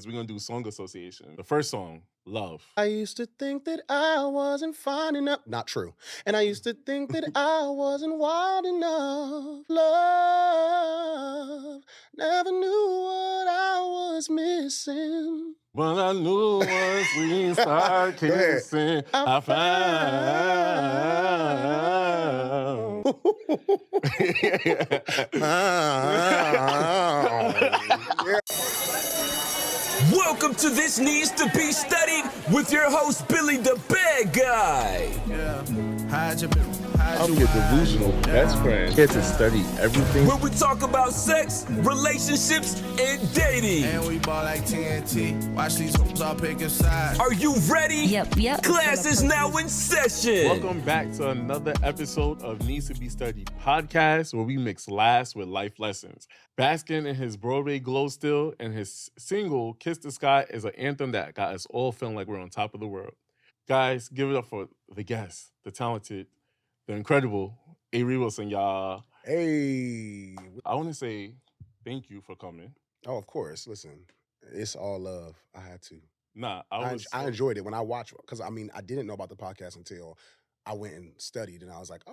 is we're going to do song association. The first song, Love. I used to think that I wasn't fine enough. Not true. And I used to think that I wasn't wild enough. Love. Never knew what I was missing. When I knew once we started kissing, I found. Welcome to This Needs to Be Studied with your host, Billy the Bad Guy. I'm your delusional best friend, here to study everything. Where we talk about sex, relationships, and dating. And we ball like TNT. Watch these hoops all picking sides. Are you ready? Yep. Class is now in session. Welcome back to another episode of Needs to Be Studied podcast, where we mix laughs with life lessons. Basking in his Broadway glow still, and his single, Kiss the Sky, is an anthem that got us all feeling like we're on top of the world. Guys, give it up for the guest, the talented, the incredible Avery Wilson, y'all. Hey. I want to say thank you for coming. Oh, of course. Listen, it's all love. I had to. Nah, I enjoyed it when I watched, because I didn't know about the podcast until I went and studied, and I was like,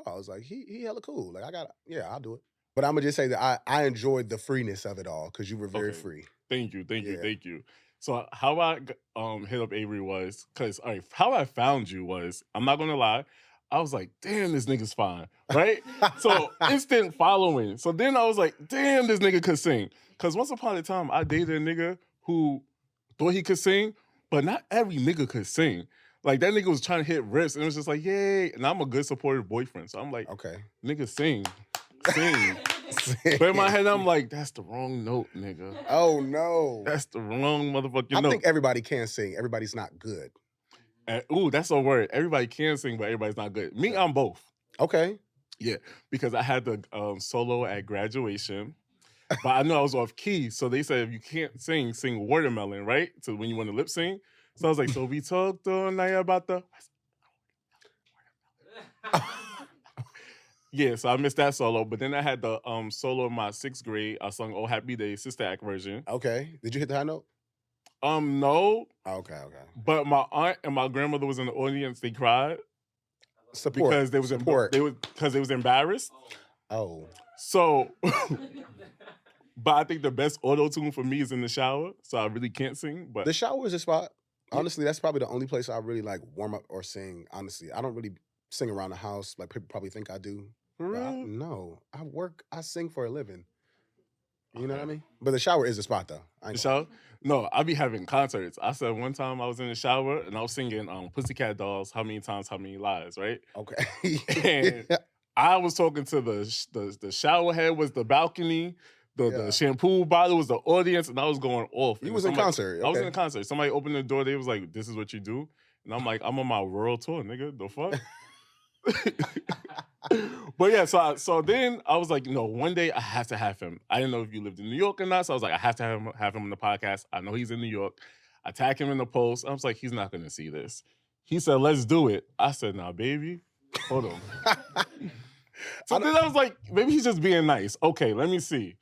he hella cool. Like, I'll do it. But I'm gonna just say that I enjoyed the freeness of it all, because you were very free. Thank you. So how I hit up Avery was, because how I found you was, I'm not gonna lie, I was like, damn, this nigga's fine, right? So instant following. So then I was like, damn, this nigga could sing. Because once upon a time, I dated a nigga who thought he could sing, but not every nigga could sing. Like, that nigga was trying to hit riffs, and it was just like, yay. And I'm a good supportive boyfriend. So I'm like, okay, nigga, sing. But in my head, I'm like, that's the wrong note, nigga. Oh, no. That's the wrong motherfucking note. I think everybody can sing. Everybody's not good. Ooh, that's a word. Everybody can sing, but everybody's not good. Me, I'm both. Okay. Yeah, because I had the solo at graduation, but I know I was off key. So they said, if you can't sing Watermelon, right? So when you want to lip sing. So I was like, so we talked all night about the... Yeah, so I missed that solo. But then I had the solo in my 6th grade. I sung Oh Happy Day, Sister Act version. Okay. Did you hit the high note? No. Okay. But my aunt and my grandmother was in the audience. They cried. Support. Because they was embarrassed. Oh. So, but I think the best auto-tune for me is in the shower. So I really can't sing. But the shower is a spot. Honestly, that's probably the only place I really like warm up or sing. Honestly, I don't really sing around the house like people probably think I do. For real? No, I sing for a living. You know what I mean? But the shower is a spot, though. The shower? No, I be having concerts. I said one time I was in the shower and I was singing Pussycat Dolls, How Many Times, How Many Lies, right? Okay. And I was talking to the shower head was the balcony, the shampoo bottle was the audience, and I was going off. You was in concert. Okay. I was in a concert. Somebody opened the door, they was like, this is what you do? And I'm like, I'm on my world tour, nigga. The fuck? But yeah, so then I was like, one day I have to have him. I didn't know if you lived in New York or not, so I was like, I have to have him on the podcast. I know he's in New York. I tag him in the post. I was like, he's not gonna see this. He said, let's do it. I said, nah, baby, hold on. So then I was like, maybe he's just being nice. Okay, let me see.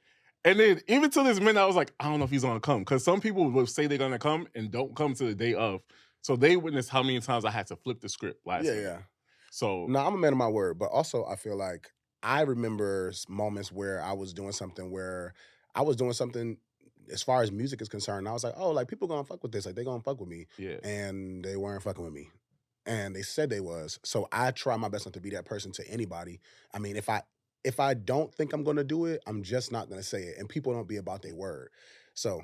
And then even to this minute, I was like, I don't know if he's gonna come, because some people will say they're gonna come and don't come to the day of. So they witnessed how many times I had to flip the script last week. Yeah. So no, I'm a man of my word, but also I feel like I remember moments where I was doing something as far as music is concerned. I was like, oh, like people gonna fuck with this, like they gonna fuck with me. Yeah. And they weren't fucking with me. And they said they was. So I try my best not to be that person to anybody. I mean, if I don't think I'm gonna do it, I'm just not gonna say it. And people don't be about their word. So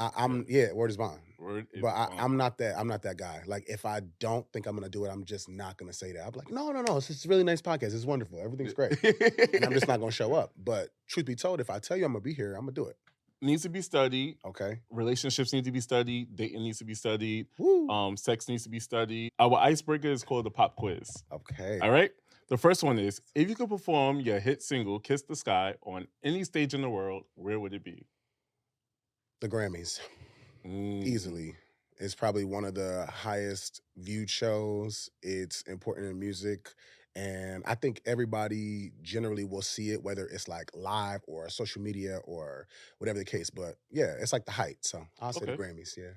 word is bond. I'm not that guy. Like, if I don't think I'm gonna do it, I'm just not gonna say that. I'm like, no, it's a really nice podcast. It's wonderful. Everything's great. And I'm just not gonna show up. But truth be told, if I tell you I'm gonna be here, I'm gonna do it. Needs to be studied. Okay. Relationships need to be studied. Dating needs to be studied. Woo. Sex needs to be studied. Our icebreaker is called the pop quiz. Okay. All right? The first one is, if you could perform your hit single, Kiss the Sky, on any stage in the world, where would it be? The Grammys. Easily. It's probably one of the highest viewed shows. It's important in music. And I think everybody generally will see it, whether it's like live or social media or whatever the case. But yeah, it's like the height. So I'll say the Okay. Grammys. Yeah.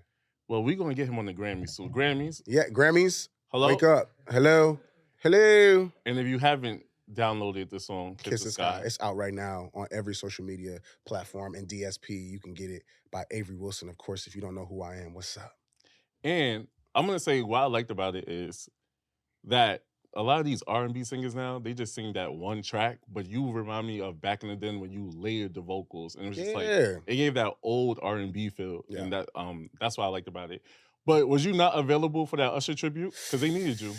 Well, we're gonna get him on the Grammys. So Grammys, Yeah. Grammys. hello. Wake up. Hello. Hello. And if you haven't downloaded the song Kiss the Sky. It's out right now on every social media platform and DSP. You can get it by Avery Wilson. Of course, if you don't know who I am, what's up? And I'm gonna say what I liked about it is that a lot of these R&B singers now, they just sing that one track, but you remind me of back in the day when you layered the vocals, and it was just like Yeah. it gave that old R&B feel, Yeah. and that's what I liked about it. But was you not available for that Usher tribute because they needed you?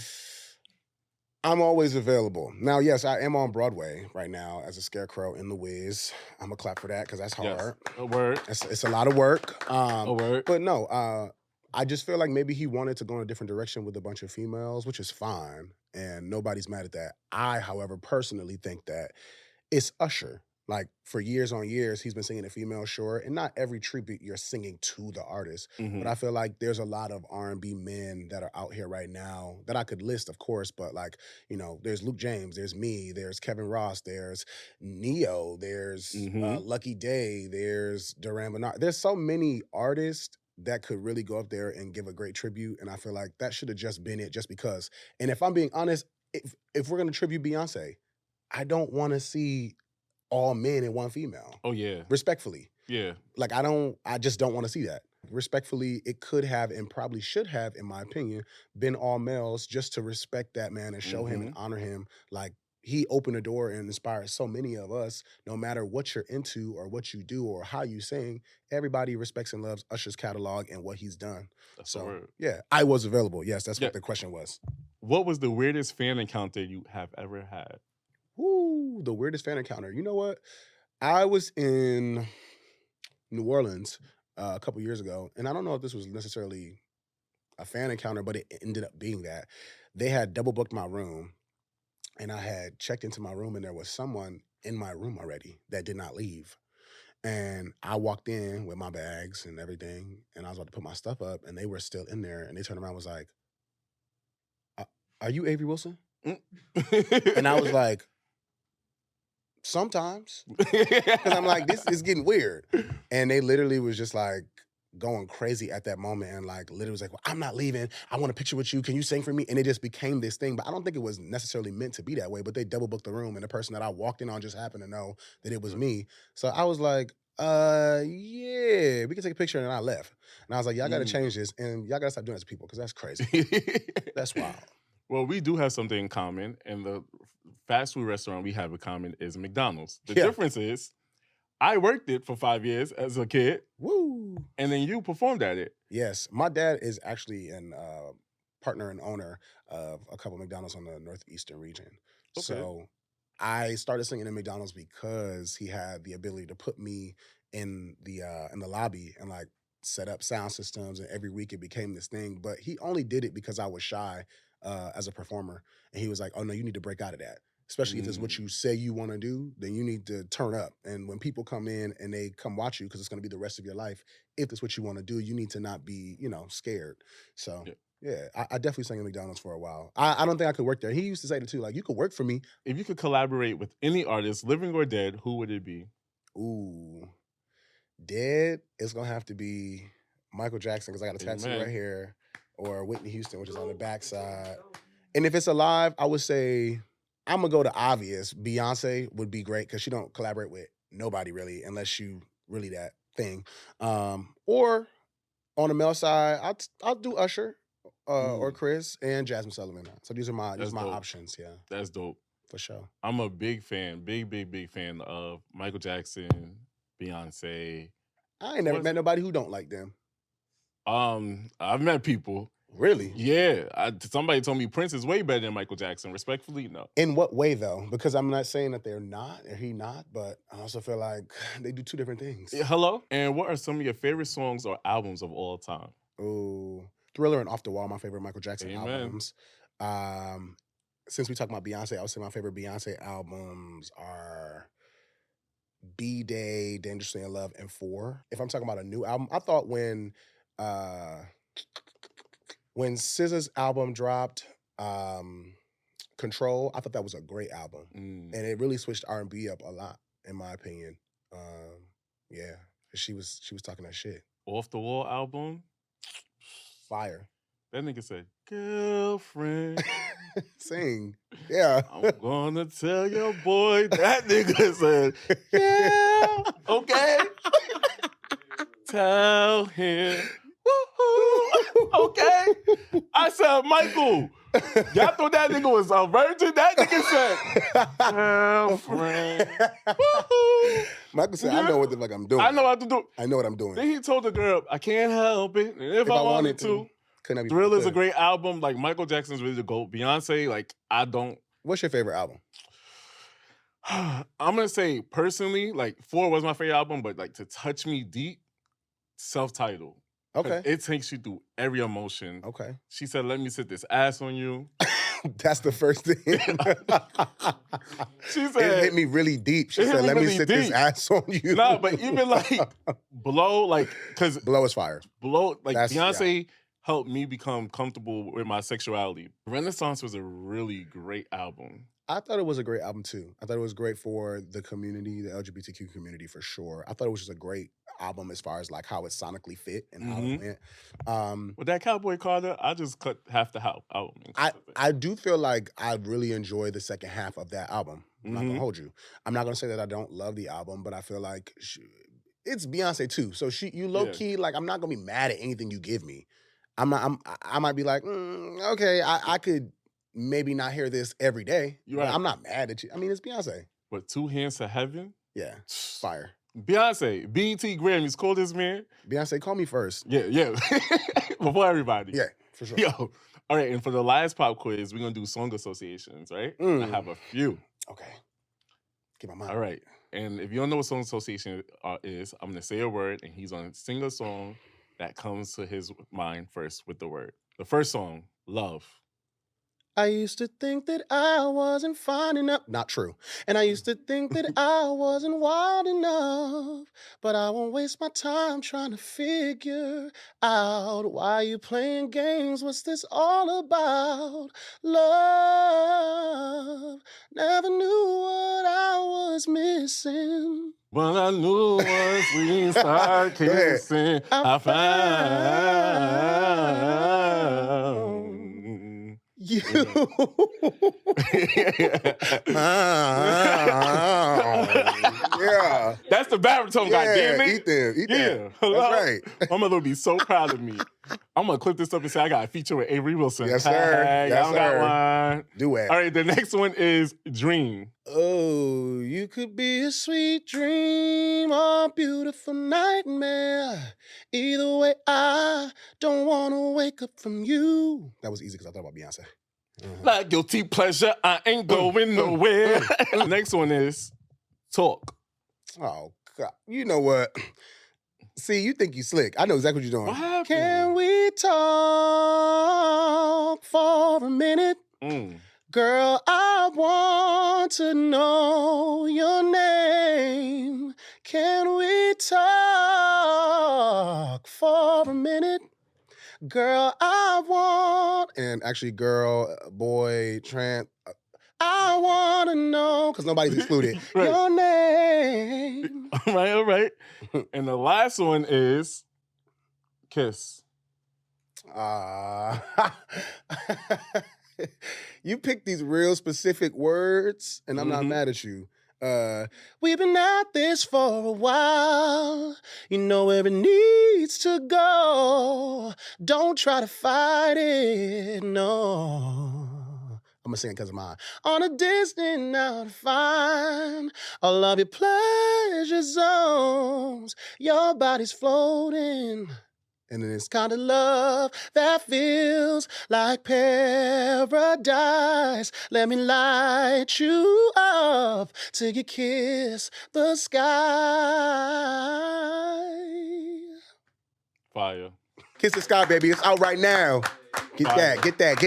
I'm always available. Now, yes, I am on Broadway right now as a Scarecrow in The Wiz. I'm gonna clap for that because that's Yes, hard. a word, It's a lot of work. a word. But no, I just feel like maybe he wanted to go in a different direction with a bunch of females, which is fine, and nobody's mad at that. I, however, personally think that it's Usher. Like for years on years, he's been singing a female short, and not every tribute you're singing to the artist. Mhm. But I feel like there's a lot of R&B men that are out here right now that I could list, of course. But like, there's Luke James, there's me, there's Kevin Ross, there's Neo, there's Mhm. Lucky Day, there's Duran Bernard. There's so many artists that could really go up there and give a great tribute. And I feel like that should have just been it just because. And if I'm being honest, if we're gonna tribute Beyonce, I don't want to see all men and one female. Oh yeah, Respectfully. yeah. Like I just don't want to see that. Respectfully, it could have and probably should have, in my opinion, been all males just to respect that man and show him and honor him. Like he opened a door and inspired so many of us, no matter what you're into or what you do or how you sing, everybody respects and loves Usher's catalog and what he's done. That's the So word. yeah, I was available. Yes, that's Yeah. what the question was. What was the weirdest fan encounter you have ever had? Woo, the weirdest fan encounter. You know what? I was in New Orleans a couple years ago, and I don't know if this was necessarily a fan encounter, but it ended up being that. They had double booked my room, and I had checked into my room, and there was someone in my room already that did not leave. And I walked in with my bags and everything, and I was about to put my stuff up, and they were still in there, and they turned around and was like, "Are you Avery Wilson?" And I was like, sometimes. Because I'm like, this is getting weird. And they literally was just like going crazy at that moment and like literally was like, well, I'm not leaving. I want a picture with you. Can you sing for me? And it just became this thing. But I don't think it was necessarily meant to be that way. But they double booked the room and the person that I walked in on just happened to know that it was me. So I was like, yeah, we can take a picture. And I left. And I was like, y'all got to change this. And y'all got to stop doing this to people because that's crazy. That's wild. Well, we do have something in common, and the fast food restaurant we have in common is McDonald's. The Yeah. difference is I worked it for 5 years as a kid, Woo. and then you performed at it. Yes, my dad is actually an partner and owner of a couple McDonald's on the northeastern region. Okay. So I started singing in McDonald's because he had the ability to put me in the lobby and like set up sound systems, and every week it became this thing. But he only did it because I was shy as a performer, and he was like, "Oh no, you need to break out of that." Especially if it's what you say you want to do, then you need to turn up. And when people come in and they come watch you, because it's going to be the rest of your life, if it's what you want to do, you need to not be, scared. So, yeah, I definitely sang at McDonald's for a while. I don't think I could work there. He used to say that too, like, you could work for me. If you could collaborate with any artist, living or dead, who would it be? Ooh, dead, it's going to have to be Michael Jackson, because I got a tattoo Amen. right here, or Whitney Houston, which is on the backside. And if it's alive, I would say I'm going to go to obvious. Beyonce would be great because she don't collaborate with nobody really, unless you really that thing. Or on the male side, I'll do Usher or Chris and Jasmine Sullivan. So these are my That's dope. options. Yeah, That's dope. for sure. I'm a big fan, big fan of Michael Jackson, Beyonce. I ain't never met nobody who don't like them. I've met people. Really? Yeah, somebody told me Prince is way better than Michael Jackson. Respectfully, no. In what way though? Because I'm not saying that they're not or he not, but I also feel like they do two different things. Yeah, hello? And what are some of your favorite songs or albums of all time? Ooh, Thriller and Off the Wall, my favorite Michael Jackson Amen. albums. Since we talk about Beyonce, I would say my favorite Beyonce albums are B-Day, Dangerously in Love, and 4. If I'm talking about a new album, I thought when SZA's album dropped, Control, I thought that was a great album. Mm. And it really switched R&B up a lot, in my opinion. Yeah, she was talking that shit. Off the Wall album. Fire. That nigga said, girlfriend. Sing. Yeah. I'm gonna tell your boy. That nigga said, yeah, okay. Tell him. Woo-hoo. Okay. I said, Michael, y'all thought that nigga was a virgin? That nigga said, girlfriend. Woo-hoo. Michael said, I know what the fuck I'm doing. I know what to do. I know what I'm doing. Then he told the girl, I can't help it. And if I wanted to. Couldn't Thrill is a great album. Like, Michael Jackson's really the GOAT. Beyonce, like, I don't. What's your favorite album? I'm going to say, personally, like, 4 was my favorite album, but, like, to touch me deep, self-titled. Okay. It takes you through every emotion. Okay. She said, let me sit this ass on you. That's the first thing. She said. It hit me really deep. She said, let me sit this ass on you. Nah, but even, like, Blow, like, because. Blow is fire. Blow, like, Beyonce helped me become comfortable with my sexuality. Renaissance was a really great album. I thought it was a great album, too. I thought it was great for the community, the LGBTQ community, for sure. I thought it was just a great album as far as, like, how it sonically fit and how it went. With that Cowboy Carter, I just cut half the album. I do feel like I really enjoy the second half of that album. I'm not going to hold you. I'm not going to say that I don't love the album, but I feel like it's Beyonce, too. So you low-key, like, I'm not going to be mad at anything you give me. I might be like, okay, I could maybe not hear this every day. Right. I'm not mad at you. I mean, it's Beyonce. But 2 Hands to Heaven? Yeah, fire. Beyonce, BET Grammys, call this man. Beyonce, call me first. Yeah. Before everybody. Yeah, for sure. Yo, all right, and for the last pop quiz, we're going to do song associations, right? I have a few. Okay. Get my mind. All right, and if you don't know what song association is, I'm going to say a word, and he's going to sing a song that comes to his mind first with the word. The first song, Love. I used to think that I wasn't fine enough. Not true. And I used to think that I wasn't wild enough. But I won't waste my time trying to figure out why you playing games. What's this all about? Love. Never knew what I was missing. But I knew once we started kissing, I found you. Yeah. That's the baritone, goddamn it. Eat them. Yeah. That's right. My mother would be so proud of me. I'm going to clip this up and say I got a feature with Avery Wilson. Yes, sir. Hey, yes, I got one. Do it. All right, the next one is Dream. Oh, you could be a sweet dream or a beautiful nightmare. Either way, I don't want to wake up from you. That was easy because I thought about Beyonce. Like guilty pleasure, I ain't going nowhere. Next one is Talk. Oh, God. You know what? See, you think you slick. I know exactly what you're doing. What happened? Can we talk for a minute? Girl, I want to know your name. Can we talk for a minute? Girl, I want... And actually, girl, boy, trans... I want to know, because nobody's excluded, Right. your name. All right. And the last one is Kiss. You pick these real specific words, and I'm not mad at you. We've been at this for a while. You know where it needs to go. Don't try to fight it, no. I'm gonna sing it because of mine. On a distant now to find all of your pleasure zones. Your body's floating. And then it's kind of love that feels like paradise. Let me light you up till you kiss the sky. Fire. Kiss the sky, baby. It's out right now. Get Fire.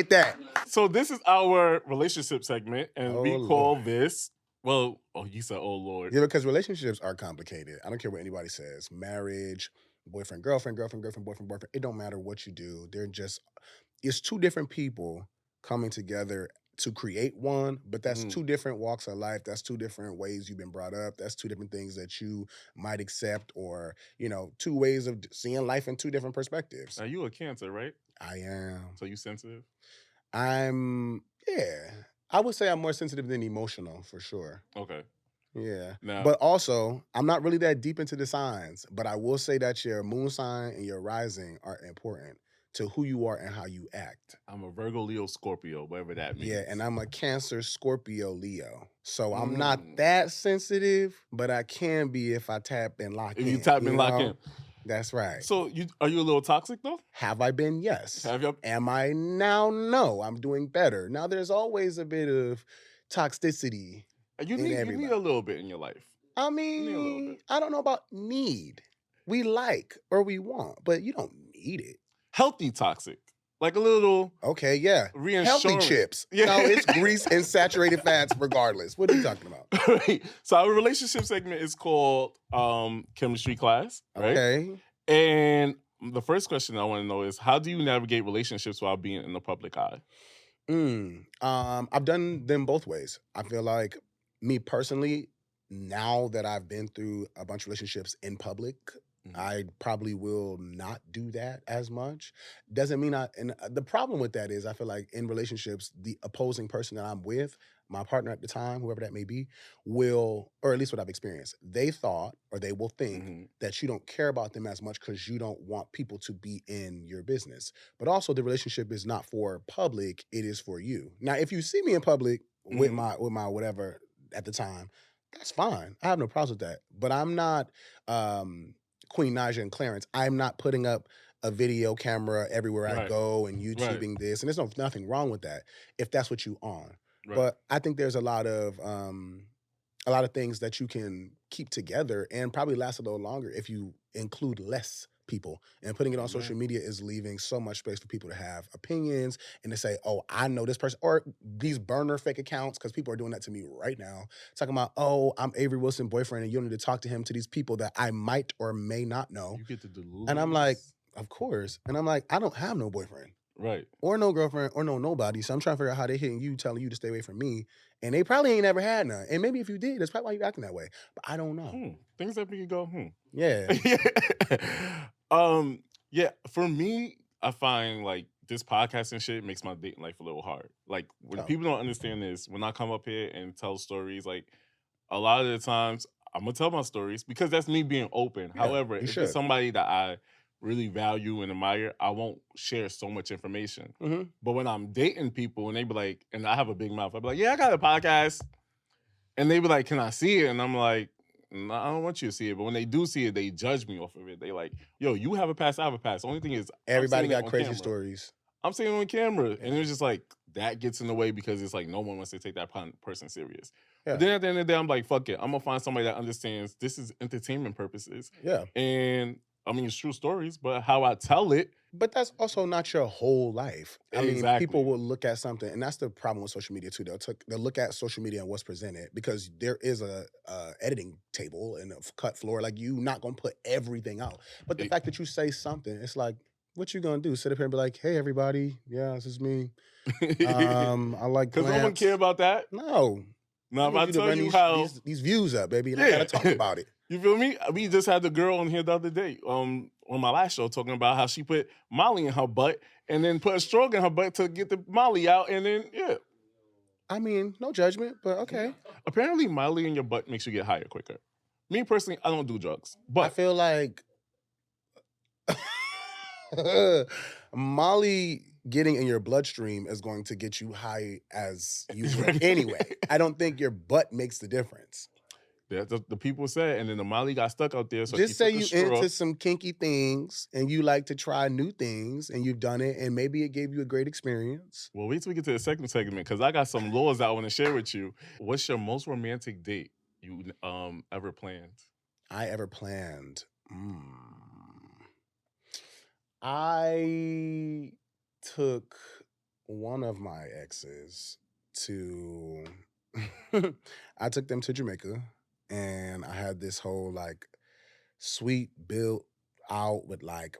that. So this is our relationship segment, and we call Lord. this, well, you said, oh, Lord. Yeah, because relationships are complicated. I don't care what anybody says. Marriage, boyfriend, girlfriend, boyfriend. It don't matter what you do. It's 2 different people coming together to create one, but that's Mm. two different walks of life. That's two different ways you've been brought up. That's two different things that you might accept, or, two ways of seeing life in two different perspectives. Now, you a Cancer, right? I am. So you sensitive? Yeah. I would say I'm more sensitive than emotional for sure. Okay. Yeah. Now, But also, I'm not really that deep into the signs, but I will say that your moon sign and your rising are important to who you are and how you act. I'm a Virgo, Leo, Scorpio, whatever that means. Yeah, and I'm a Cancer, Scorpio, Leo. So I'm Mm. not that sensitive, but I can be if I tap and lock in. If you tap and lock know? in. That's right. So are you a little toxic though? Have I been? Yes. Have you? Am I now? No. I'm doing better. Now there's always a bit of toxicity. You need a little bit in your life. I a little mean, bit. I don't know about need. We like or we want, but you don't need it. Healthy toxic. Like a little Okay, yeah. reassurance. Healthy chips. Yeah. No, it's grease and saturated fats regardless. What are you talking about? Right. So our relationship segment is called chemistry class, right? Okay. And the first question I want to know is, how do you navigate relationships while being in the public eye? I've done them both ways. I feel like me personally, now that I've been through a bunch of relationships in public, Mhm. I probably will not do that as much. Doesn't mean and the problem with that is I feel like in relationships, the opposing person that I'm with, my partner at the time, whoever that may be, will, or at least what I've experienced, they thought or they will think Mhm. that you don't care about them as much because you don't want people to be in your business. But also the relationship is not for public, it is for you. Now, if you see me in public with Mhm. my whatever at the time, that's fine. I have no problems with that. But I'm not Queen Naja and Clarence. I'm not putting up a video camera everywhere I Right. go and Right. YouTubing this. And there's nothing wrong with that if that's what you on. Right. But I think there's a lot of things that you can keep together and probably last a little longer if you include less people. And putting it on social media is leaving so much space for people to have opinions and to say, oh, I know this person, or these burner fake accounts, because people are doing that to me right now, talking about, oh, I'm Avery Wilson boyfriend and you don't need to talk to him, to these people that I might or may not know. You get to delude. And I'm like, of course. And I'm like, I don't have no boyfriend right. or no girlfriend or no nobody. So I'm trying to figure out how they hitting you, telling you to stay away from me. And they probably ain't never had none. And maybe if you did, that's probably why you acting that way. But I don't know. Things that we could go, Yeah. Yeah, for me, I find like this podcast and shit makes my dating life a little hard. Like when people don't understand this, when I come up here and tell stories, like a lot of the times I'm gonna tell my stories because that's me being open. Yeah, However, you if should. it's somebody that I really value and admire, I won't share so much information. Mhm. But when I'm dating people and they be like, and I have a big mouth, I be like, yeah, I got a podcast. And they be like, can I see it? And I'm like, no, I don't want you to see it. But when they do see it, they judge me off of it. They like, yo, you have a pass, I have a pass. The only thing is, Everybody I'm seeing it got on crazy camera. stories. I'm seeing it on camera. And it's just like, that gets in the way because it's like no one wants to take that person serious. Yeah. But then at the end of the day, I'm like, fuck it. I'm going to find somebody that understands this is entertainment purposes. Yeah. And I mean, it's true stories, but how I tell it. But that's also not your whole life. I mean, Exactly. people will look at something, and that's the problem with social media too. They'll look at social media and what's presented because there is a editing table and a cut floor. Like, you not gonna put everything out. But the fact that you say something, it's like, what you gonna do? Sit up here and be like, hey, everybody, yeah, this is me. I like Because no one plants. care about that. No. Now, if I I need to tell run you how... these views up, baby, and I gotta talk about it. You feel me? We just had the girl on here the other day on my last show talking about how she put Molly in her butt and then put a straw in her butt to get the Molly out. And then, yeah. I mean, no judgment, but okay. Apparently, Molly in your butt makes you get higher quicker. Me personally, I don't do drugs. I But feel like Molly getting in your bloodstream is going to get you high as usual anyway. I don't think your butt makes the difference. that's what the people said. And then the Molly got stuck out there. So Just she say took you a straw. into some kinky things and you like to try new things and you've done it and maybe it gave you a great experience. Well, wait till we get to the second segment because I got some laws I want to share with you. What's your most romantic date you ever planned? I ever planned. I took one of my exes to I took them to Jamaica and I had this whole like suite built out with like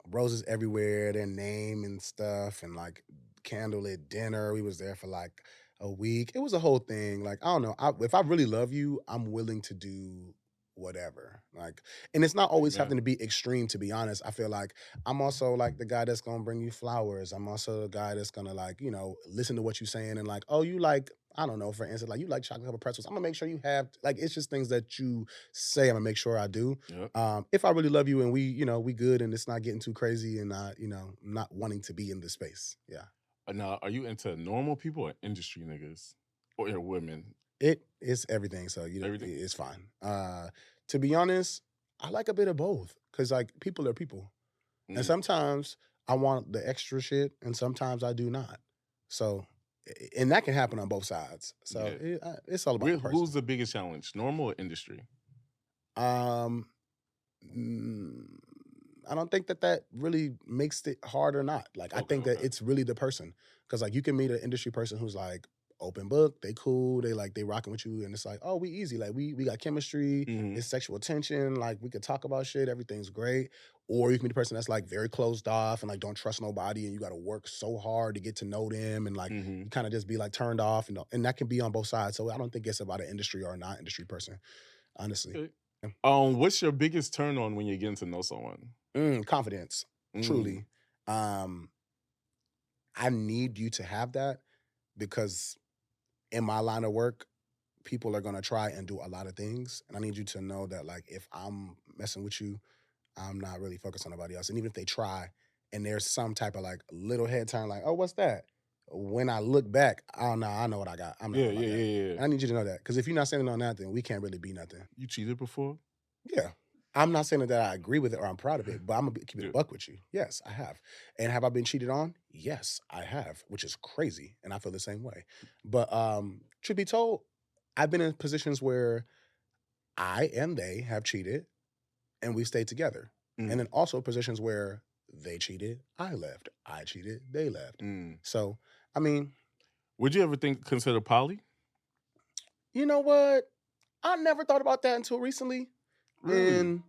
roses everywhere, their name and stuff, and like candlelit dinner. We was there for like a week. It was a whole thing. Like, I don't know. If I really love you, I'm willing to do whatever. Like, and it's not always Amen. having to be extreme, to be honest. I feel like I'm also like the guy that's gonna bring you flowers. I'm also the guy that's gonna like, listen to what you're saying and like, oh, you like, I don't know, for instance, like you like chocolate covered pretzels. I'm gonna make sure you have like it's just things that you say, I'm gonna make sure I do. Yep. If I really love you and we good and it's not getting too crazy and not wanting to be in this space. Yeah. Now, are you into normal people or industry niggas or women? It's everything, so Everything? it's fine. To be honest, I like a bit of both because like people are people, and Mm. sometimes I want the extra shit, and sometimes I do not. So, and that can happen on both sides. So Yeah. it's all about the person. Who's the biggest challenge, normal or industry? Um, mm, I don't think that really makes it hard or not. Like I Okay, think that okay. it's really the person because like you can meet an industry person who's like open book, they cool, they rocking with you, and it's like oh we easy, like we got chemistry, Mhm. it's sexual tension, like we could talk about shit, everything's great. Or you can be the person that's like very closed off and like don't trust nobody, and you got to work so hard to get to know them, and like Mhm. you kind of just be like turned off, and that can be on both sides. So I don't think it's about an industry or a not industry person, honestly. Okay. Yeah. What's your biggest turn on when you're getting to know someone? Confidence, Mm. truly. Um, I need you to have that because in my line of work, people are gonna try and do a lot of things, and I need you to know that like if I'm messing with you, I'm not really focused on nobody else. And even if they try, and there's some type of like little head turn, like oh what's that? When I look back, oh no, I know what I got. I'm not Yeah, about yeah, that. yeah, And yeah. I need you to know that because if you're not standing on that, then we can't really be nothing. You cheated before? Yeah. I'm not saying that I agree with it or I'm proud of it, but I'm gonna keep it a Yeah. buck with you. Yes, I have. And have I been cheated on? Yes, I have, which is crazy. And I feel the same way. But truth be told, I've been in positions where I and they have cheated and we stayed together. And then Mm. also positions where they cheated, I left. I cheated, they left. Mm. So, I mean, Would you ever consider poly? you know what? I never thought about that until recently. Really? And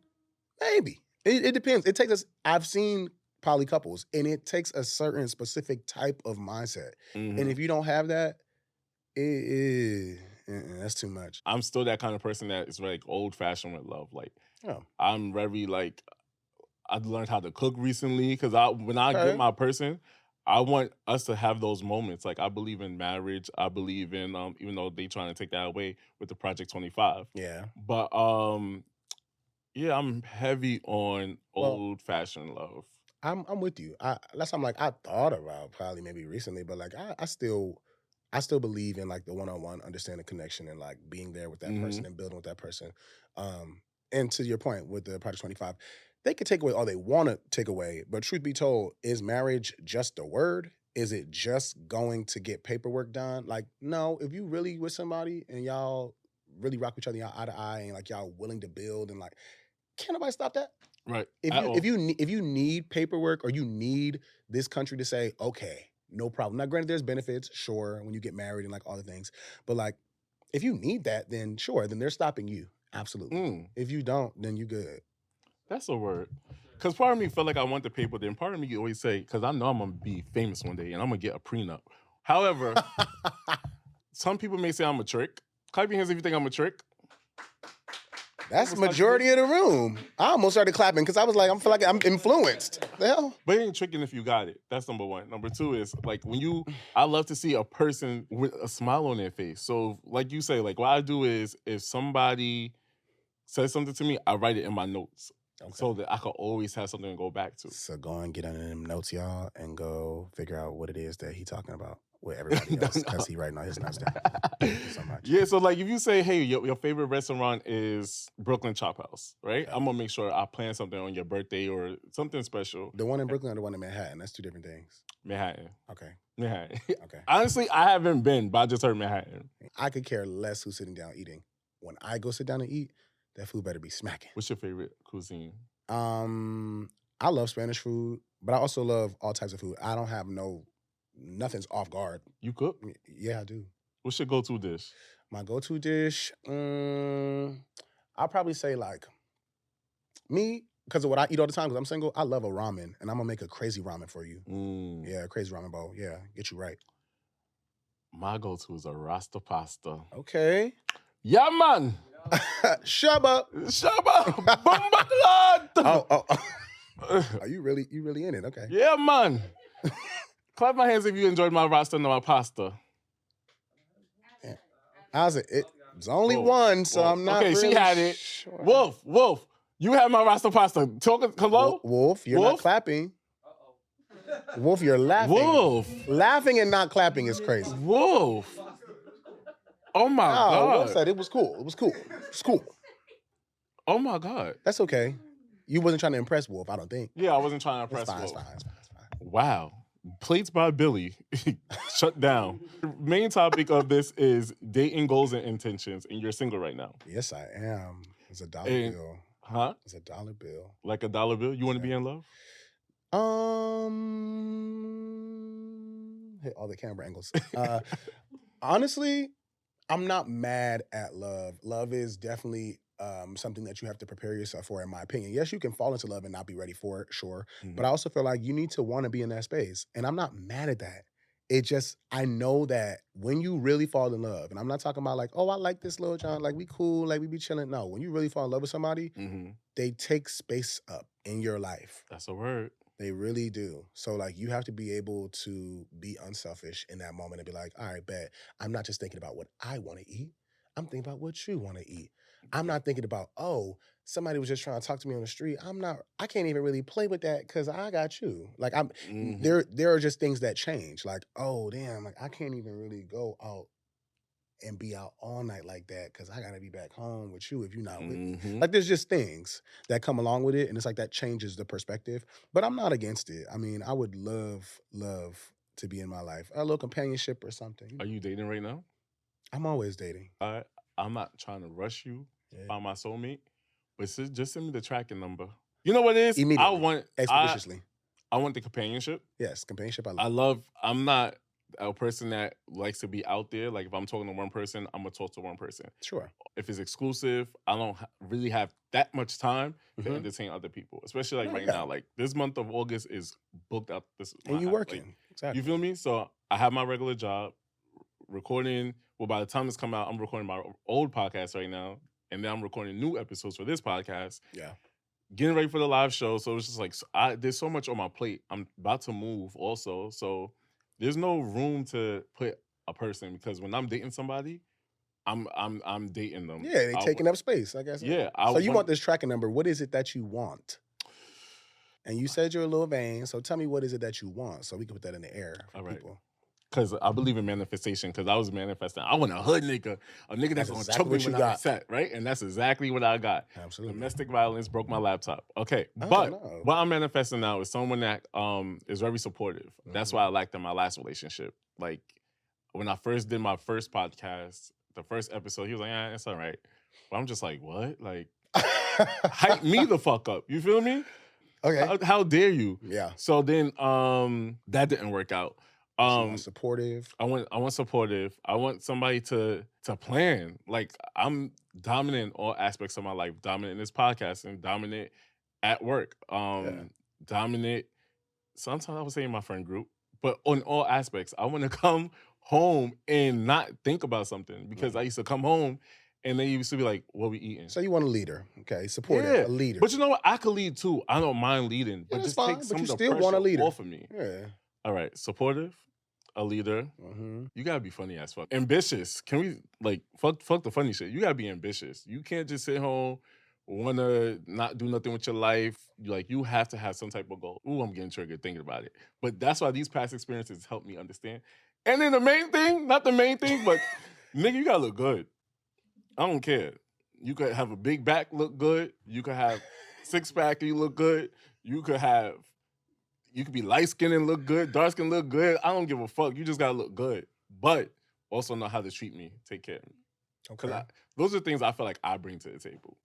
maybe. It depends. It takes us I've seen poly couples and it takes a certain specific type of mindset. And Mhm. if you don't have that, that's too much. I'm still that kind of person that is like old fashioned with love. Like Oh, I'm very like I've learned how to cook recently because when I get okay. my person, I want us to have those moments. Like I believe in marriage. I believe in even though they trying to take that away with the Project 25. Yeah. But yeah, I'm heavy on Well, old fashioned love. I'm with you. That's why I'm like I thought about probably maybe recently, but like I still believe in like the one-on-one understanding connection and like being there with that person Hmm. and building with that person. Um, and to your point with the Project 25, they could take away all they want to take away, but truth be told, is marriage just a word? Is it just going to get paperwork done? Like, no, if you really with somebody and y'all really rock each other, y'all eye to eye, and like y'all willing to build and like, can't nobody stop that? Right. If At you if all. you ne- if you need paperwork or you need this country to say, okay, no problem. Now, granted, there's benefits, sure, when you get married and like all the things, but like if you need that, then sure, then they're stopping you. Absolutely. Mm, If you don't, then you good. that's a word. Because part of me felt like I want the paper. Then part of me always say, because I know I'm going to be famous one day and I'm going to get a prenup. However, some people may say I'm a trick. Clap your hands if you think I'm a trick. That's the Almost like majority of the room. I almost started clapping because I was like, I feel like I'm influenced. The hell? But it ain't tricking if you got it. That's number one. Number two is like I love to see a person with a smile on their face. So like you say, like what I do is if somebody says something to me, I write it in my notes so that I can always have something to go back to. So go and get under them notes, y'all, and go figure out what it is that he talking about with everybody else because he writing on his notes down. Thank you so much. Yeah, so like if you say, hey, your favorite restaurant is Brooklyn Chop House, right? Okay. I'm gonna make sure I plan something on your birthday or something special. The one in Brooklyn or the one in Manhattan? That's two different things. Manhattan. Okay. Manhattan. Okay. Honestly, I haven't been, but I just heard Manhattan. I could care less who's sitting down eating. When I go sit down and eat, that food better be smacking. What's your favorite cuisine? I love Spanish food, but I also love all types of food. I don't have nothing's off guard. You cook? Yeah, I do. What's your go-to dish? My go-to dish, I'll probably say like me, because of what I eat all the time, because I'm single, I love a ramen, and I'm gonna make a crazy ramen for you. Mm. Yeah, a crazy ramen bowl. Yeah, get you right. My go-to is a Rasta pasta. Okay. Yeah, man. Shabba. Shabba. Bumba Oh. Are you really in it? Okay. Yeah, man. Clap my hands if you enjoyed my Rasta and my pasta. Yeah. How's it? It's only Whoa. one, so Whoa. I'm not Okay, really she had it. sure. Wolf. You had my Rasta pasta. Hello? Wolf, you're not clapping. Wolf, you're laughing. Wolf. Laughing and not clapping is crazy. Wolf. Oh my God. Wolf said it was cool. It was cool. It's cool. Oh my God. That's okay. You wasn't trying to impress Wolf, I don't think. Yeah, I wasn't trying to impress It's Wolf. fine. Wow. Plates by Billy. Shut down. The main topic of this is dating goals and intentions, and you're single right now. Yes, I am. It's a dollar bill. Huh? It's a dollar bill. Like a dollar bill? You want to be in love? Hit all the camera angles. Honestly, I'm not mad at love. Love is definitely something that you have to prepare yourself for, in my opinion. Yes, you can fall into love and not be ready for it, sure. Mm-hmm. But I also feel like you need to want to be in that space. And I'm not mad at that. It just, I know that when you really fall in love, and I'm not talking about like, oh, I like this little John, like we cool, like we be chilling. No, when you really fall in love with somebody, they take space up in your life. That's a word. They really do. So like you have to be able to be unselfish in that moment and be like, all right, bet. I'm not just thinking about what I want to eat. I'm thinking about what you want to eat. I'm not thinking about, oh, somebody was just trying to talk to me on the street. I can't even really play with that because I got you. Like there are just things that change. Like, oh damn, like I can't even really go out and be out all night like that because I gotta be back home with you if you're not with me. Like there's just things that come along with it, and it's like that changes the perspective. But I'm not against it. I mean, I would love to be in my life. A little companionship or something. Are you dating right now? I'm always dating. I'm not trying to rush you, find my soulmate, but just send me the tracking number. You know what it is? Immediately. Expeditiously. I want the companionship. Yes, companionship. I'm not a person that likes to be out there. Like if I'm talking to one person, I'm gonna talk to one person. Sure. If it's exclusive, I don't really have that much time to entertain other people, especially like right now. Like this month of August is booked out. And you working. Like, exactly. You feel me? So I have my regular job, recording. Well, by the time this come out, I'm recording my old podcast right now, and then I'm recording new episodes for this podcast. Yeah. Getting ready for the live show. So it's just like there's so much on my plate. I'm about to move also, so there's no room to put a person, because when I'm dating somebody, I'm dating them. Yeah, they taking up space, I guess. Yeah. So you want this tracking number. What is it that you want? And you said you're a little vain, so tell me what is it that you want so we can put that in the air for people. Because I believe in manifestation, because I was manifesting. I want a hood nigga, a nigga that's going to choke me when I'm upset, right? And that's exactly what I got. Absolutely. Domestic violence broke my laptop. Okay, but what I'm manifesting now is someone that is very supportive. That's why I liked in my last relationship. Like, when I first did my first podcast, the first episode, he was like, it's all right. But I'm just like, what? Like, hype me the fuck up. You feel me? Okay. How dare you? Yeah. So then that didn't work out. Supportive. I want supportive. I want somebody to plan. Like, I'm dominant in all aspects of my life. Dominant in this podcast and dominant at work. Dominant. Sometimes I would say in my friend group, but on all aspects. I want to come home and not think about something, because I used to come home and they used to be like, what we eating? So you want a leader, okay? Supportive, a leader. But you know what? I could lead too. I don't mind leading, but just take some of the pressure off of me. Yeah. All right, supportive, a leader. You gotta be funny as fuck. Ambitious. Can we like fuck the funny shit? You gotta be ambitious. You can't just sit home, wanna not do nothing with your life. Like, you have to have some type of goal. Ooh, I'm getting triggered thinking about it. But that's why these past experiences help me understand. And then the main thing, not the main thing, but nigga, you gotta look good. I don't care. You could have a big back, look good. You could have six pack and you look good. You could be light skinned and look good, dark skin look good. I don't give a fuck. You just gotta look good. But also know how to treat me, take care of me. Okay. Those are things I feel like I bring to the table.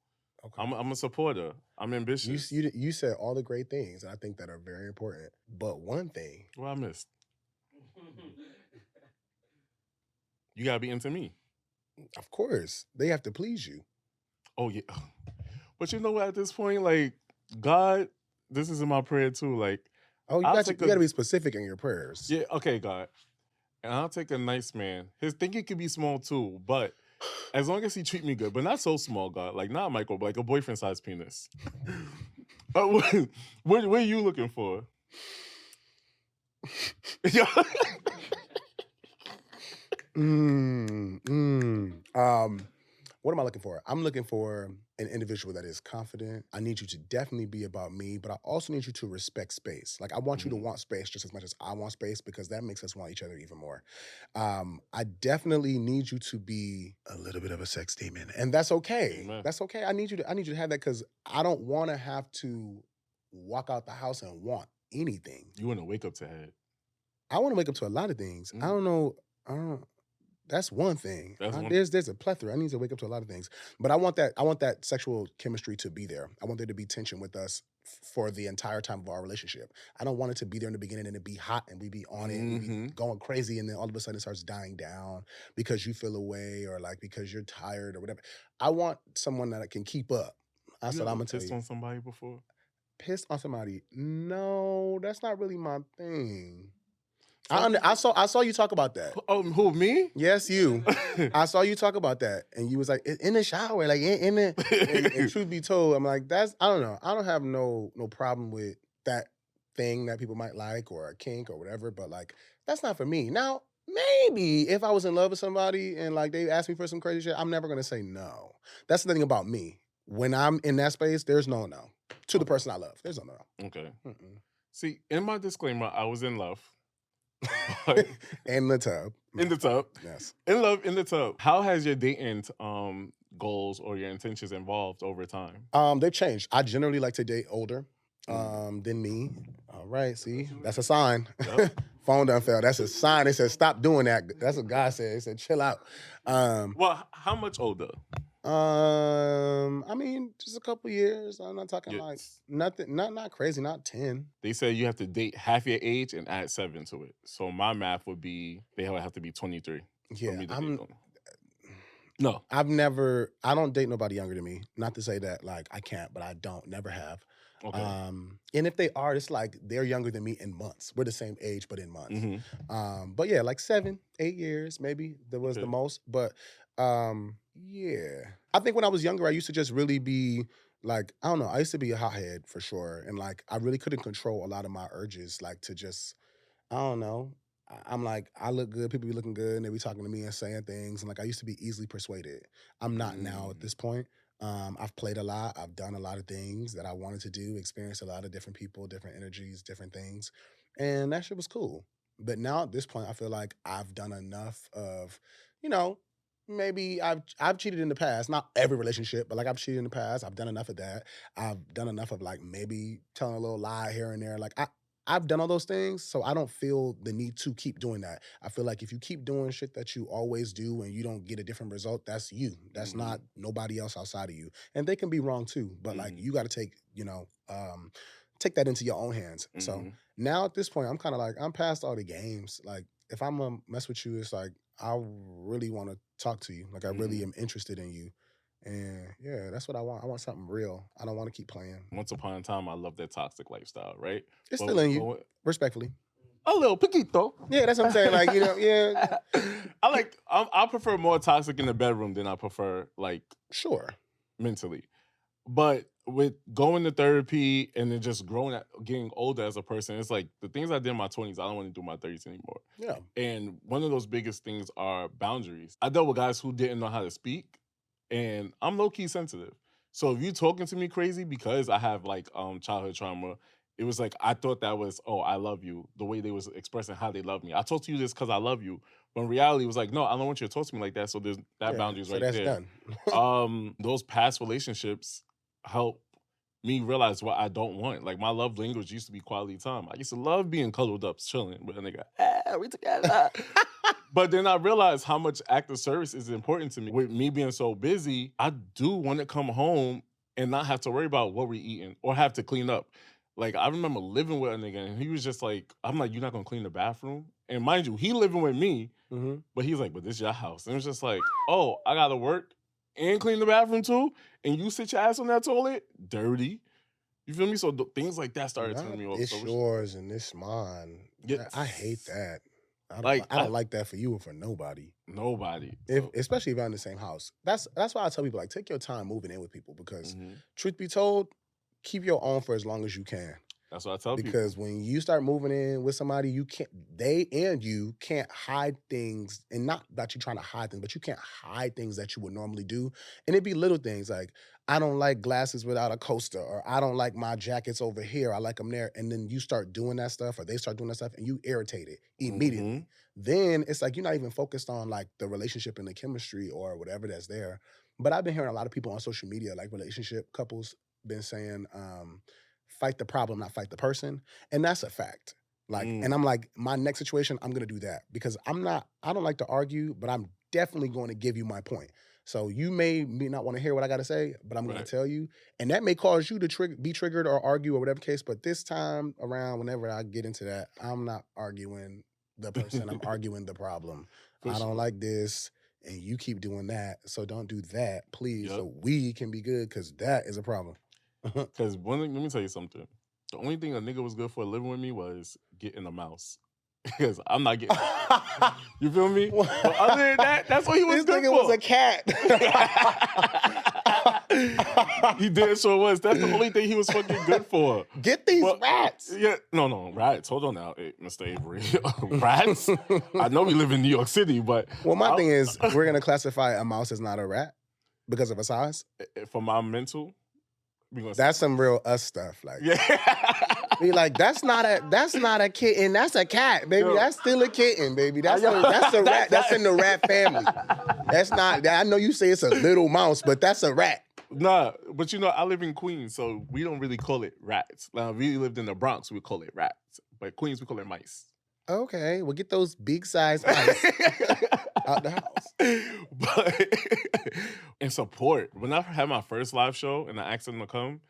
Okay. I'm a supporter. I'm ambitious. You said all the great things, and I think that are very important. But one thing. Well, I missed. You gotta be into me. Of course. They have to please you. Oh, yeah. But you know what, at this point, like, God, this is in my prayer too. Like, you gotta be specific in your prayers. Yeah, okay, God. And I'll take a nice man. His thinking could be small too, but as long as he treat me good, but not so small, God. Like not micro, but like a boyfriend-sized penis. What are you looking for? What am I looking for? I'm looking for an individual that is confident. I need you to definitely be about me, but I also need you to respect space. Like I want you to want space just as much as I want space because that makes us want each other even more. I definitely need you to be a little bit of a sex demon, and that's okay. Amen. That's okay. I need you to have that because I don't want to have to walk out the house and want anything. You want to wake up to head. I want to wake up to a lot of things. I don't know. That's one thing. There's a plethora. I need to wake up to a lot of things. But I want that sexual chemistry to be there. I want there to be tension with us for the entire time of our relationship. I don't want it to be there in the beginning and it be hot and we be on it and we be going crazy and then all of a sudden it starts dying down because you feel away or like because you're tired or whatever. I want someone that can keep up. That's what I'm gonna tell you. Pissed on somebody before? Pissed on somebody? No, that's not really my thing. I saw you talk about that. Oh, who, me? Yes, you. I saw you talk about that, and you was like in the shower, like in the. And truth be told, I'm like I don't know. I don't have no problem with that thing that people might like or a kink or whatever, but like that's not for me. Now maybe if I was in love with somebody and like they asked me for some crazy shit, I'm never gonna say no. That's the thing about me. When I'm in that space, there's no to the person I love. There's no. Okay. See, in my disclaimer, I was in love. In the tub. In the tub. Yes. In love, in the tub. How has your dating goals or your intentions evolved over time? They've changed. I generally like to date older than me. All right, see? That's a sign. Yep. Phone done fell. That's a sign. They said, stop doing that. That's what God said. He said, chill out. Well, how much older? I mean, just a couple years. I'm not talking like nothing, not crazy, not 10. They say you have to date half your age and add 7 to it. So my math would be they would have to be 23. Yeah, No. I don't date nobody younger than me. Not to say that like I can't, but I don't, never have. Okay. And if they are, it's like they're younger than me in months. We're the same age, but in months. But yeah, like 7, 8 years, maybe that was the most. But yeah. I think when I was younger, I used to just really be like, I don't know, I used to be a hothead for sure. And like, I really couldn't control a lot of my urges, like to just, I don't know. I'm like, I look good, people be looking good, and they be talking to me and saying things. And like, I used to be easily persuaded. I'm not now at this point. I've played a lot. I've done a lot of things that I wanted to do, experienced a lot of different people, different energies, different things. And that shit was cool. But now at this point, I feel like I've done enough of, maybe I've cheated in the past, not every relationship, but like I've cheated in the past. I've done enough of that. I've done enough of like maybe telling a little lie here and there. Like I've done all those things, so I don't feel the need to keep doing that. I feel like if you keep doing shit that you always do and you don't get a different result, that's you. That's not nobody else outside of you. And they can be wrong too, but like you got to take, take that into your own hands. So now at this point, I'm kind of like, I'm past all the games. Like if I'm gonna mess with you, it's like, I really want to talk to you. Like I really am interested in you. And yeah, that's what I want. I want something real. I don't want to keep playing. Once upon a time, I loved that toxic lifestyle, right? It's still in you, respectfully. A little poquito. Yeah, that's what I'm saying. Like, yeah. I prefer more toxic in the bedroom than I prefer, like, sure, mentally. But with going to therapy and then just getting older as a person, it's like the things I did in my 20s, I don't want to do in my 30s anymore. Yeah. And one of those biggest things are boundaries. I dealt with guys who didn't know how to speak, and I'm low-key sensitive. So if you talking to me crazy because I have like childhood trauma, it was like I thought that was, oh, I love you, the way they was expressing how they love me. I talk to you this because I love you. But in reality, it was like, no, I don't want you to talk to me like that. So there's that boundary's right there. Done. Those past relationships help me realize what I don't want. Like my love language used to be quality time. I used to love being cuddled up, chilling with a nigga. We together. But then I realized how much active service is important to me. With me being so busy, I do want to come home and not have to worry about what we're eating or have to clean up. Like I remember living with a nigga and he was just like, I'm like, you're not gonna clean the bathroom? And mind you, he living with me, but he's like, but this is your house. And it was just like, oh, I gotta work and clean the bathroom too? And you sit your ass on that toilet? Dirty. You feel me? So things like that started turning me off. It's yours and it's mine. Yeah. I hate that. I don't like that for you or for nobody. Nobody. Especially if you're in the same house. That's why I tell people, like, take your time moving in with people because, Mm-hmm. truth be told, keep your own for as long as you can. That's what I tell people. Because when you start moving in with somebody, you can't hide things, and not that you're trying to hide things, but you can't hide things that you would normally do. And it'd be little things like, I don't like glasses without a coaster, or I don't like my jackets over here, I like them there. And then you start doing that stuff, or they start doing that stuff, and you irritate it immediately. Mm-hmm. Then it's like you're not even focused on like the relationship and the chemistry or whatever that's there. But I've been hearing a lot of people on social media, like relationship couples, been saying, fight the problem, not fight the person. And that's a fact. Like, and I'm like, my next situation, I'm gonna do that because I don't like to argue, but I'm definitely going to give you my point. So you may not want to hear what I gotta say, but I'm gonna tell you. And that may cause you to be triggered or argue or whatever case. But this time around, whenever I get into that, I'm not arguing the person, I'm arguing the problem. I don't like this, and you keep doing that. So don't do that, please. So we can be good, because that is a problem. Because let me tell you something. The only thing a nigga was good for living with me was getting a mouse. Because I'm not getting you feel me? But other than that, that's what he was good for. This nigga was a cat. He did sure was. That's the only thing he was fucking good for. Get these rats. Yeah, no, rats. Hold on now, Mr. Avery. Rats? I know we live in New York City, but... Well, my thing is, we're going to classify a mouse as not a rat because of a size? For my mental... That's some real us stuff. Like, be like, that's not a kitten. That's a cat, baby. That's still a kitten, baby. That's a rat. That's in the rat family. That's not. I know you say it's a little mouse, but that's a rat. Nah, but I live in Queens, so we don't really call it rats. Now, if we lived in the Bronx, we call it rats. But Queens, we call it mice. Okay, well, get those big size mice out the house. But in support, when I had my first live show and I asked him to come,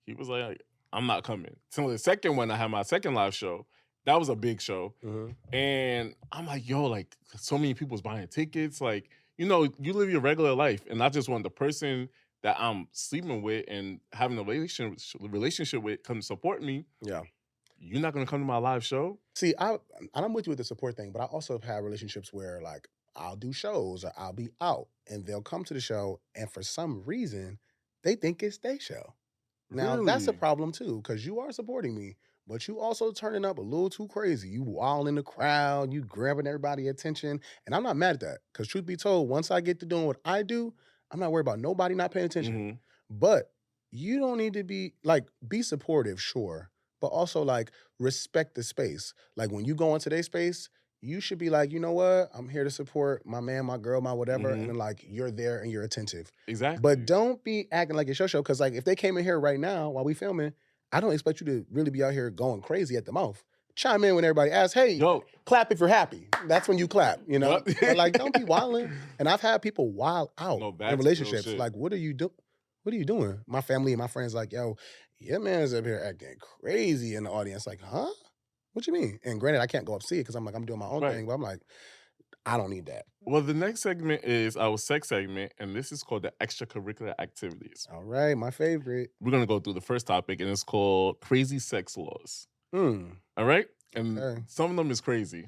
he was like, I'm not coming. So the second one, I had my second live show. That was a big show. Mm-hmm. And I'm like, yo, like, so many people's buying tickets. Like, you live your regular life. And I just want the person that I'm sleeping with and having a relationship with come support me. Yeah. You're not going to come to my live show? See, I'm with you with the support thing, but I also have had relationships where, like, I'll do shows or I'll be out and they'll come to the show and for some reason, they think it's their show. Now, that's a problem too, because you are supporting me, but you also turning up a little too crazy. You all in the crowd, you grabbing everybody's attention, and I'm not mad at that, because truth be told, once I get to doing what I do, I'm not worried about nobody not paying attention. Mm-hmm. But you don't need to be supportive, sure, but also, like, respect the space. Like, when you go into their space, you should be like, you know what? I'm here to support my man, my girl, my whatever. Mm-hmm. And then, like, you're there and you're attentive. Exactly. But don't be acting like it's your show. Because, like, if they came in here right now while we filming, I don't expect you to really be out here going crazy at the mouth. Chime in when everybody asks, hey, clap if you're happy. That's when you clap, But, like, don't be wilding. And I've had people wild out in relationships. Like, what are you doing? What are you doing? My family and my friends like, yo, your man's up here acting crazy in the audience. Like, huh? What you mean? And granted, I can't go up see it because I'm doing my own thing, but I'm like, I don't need that. Well, the next segment is our sex segment, and this is called the extracurricular activities. All right, my favorite. We're going to go through the first topic, and it's called crazy sex laws. All right? And some of them is crazy.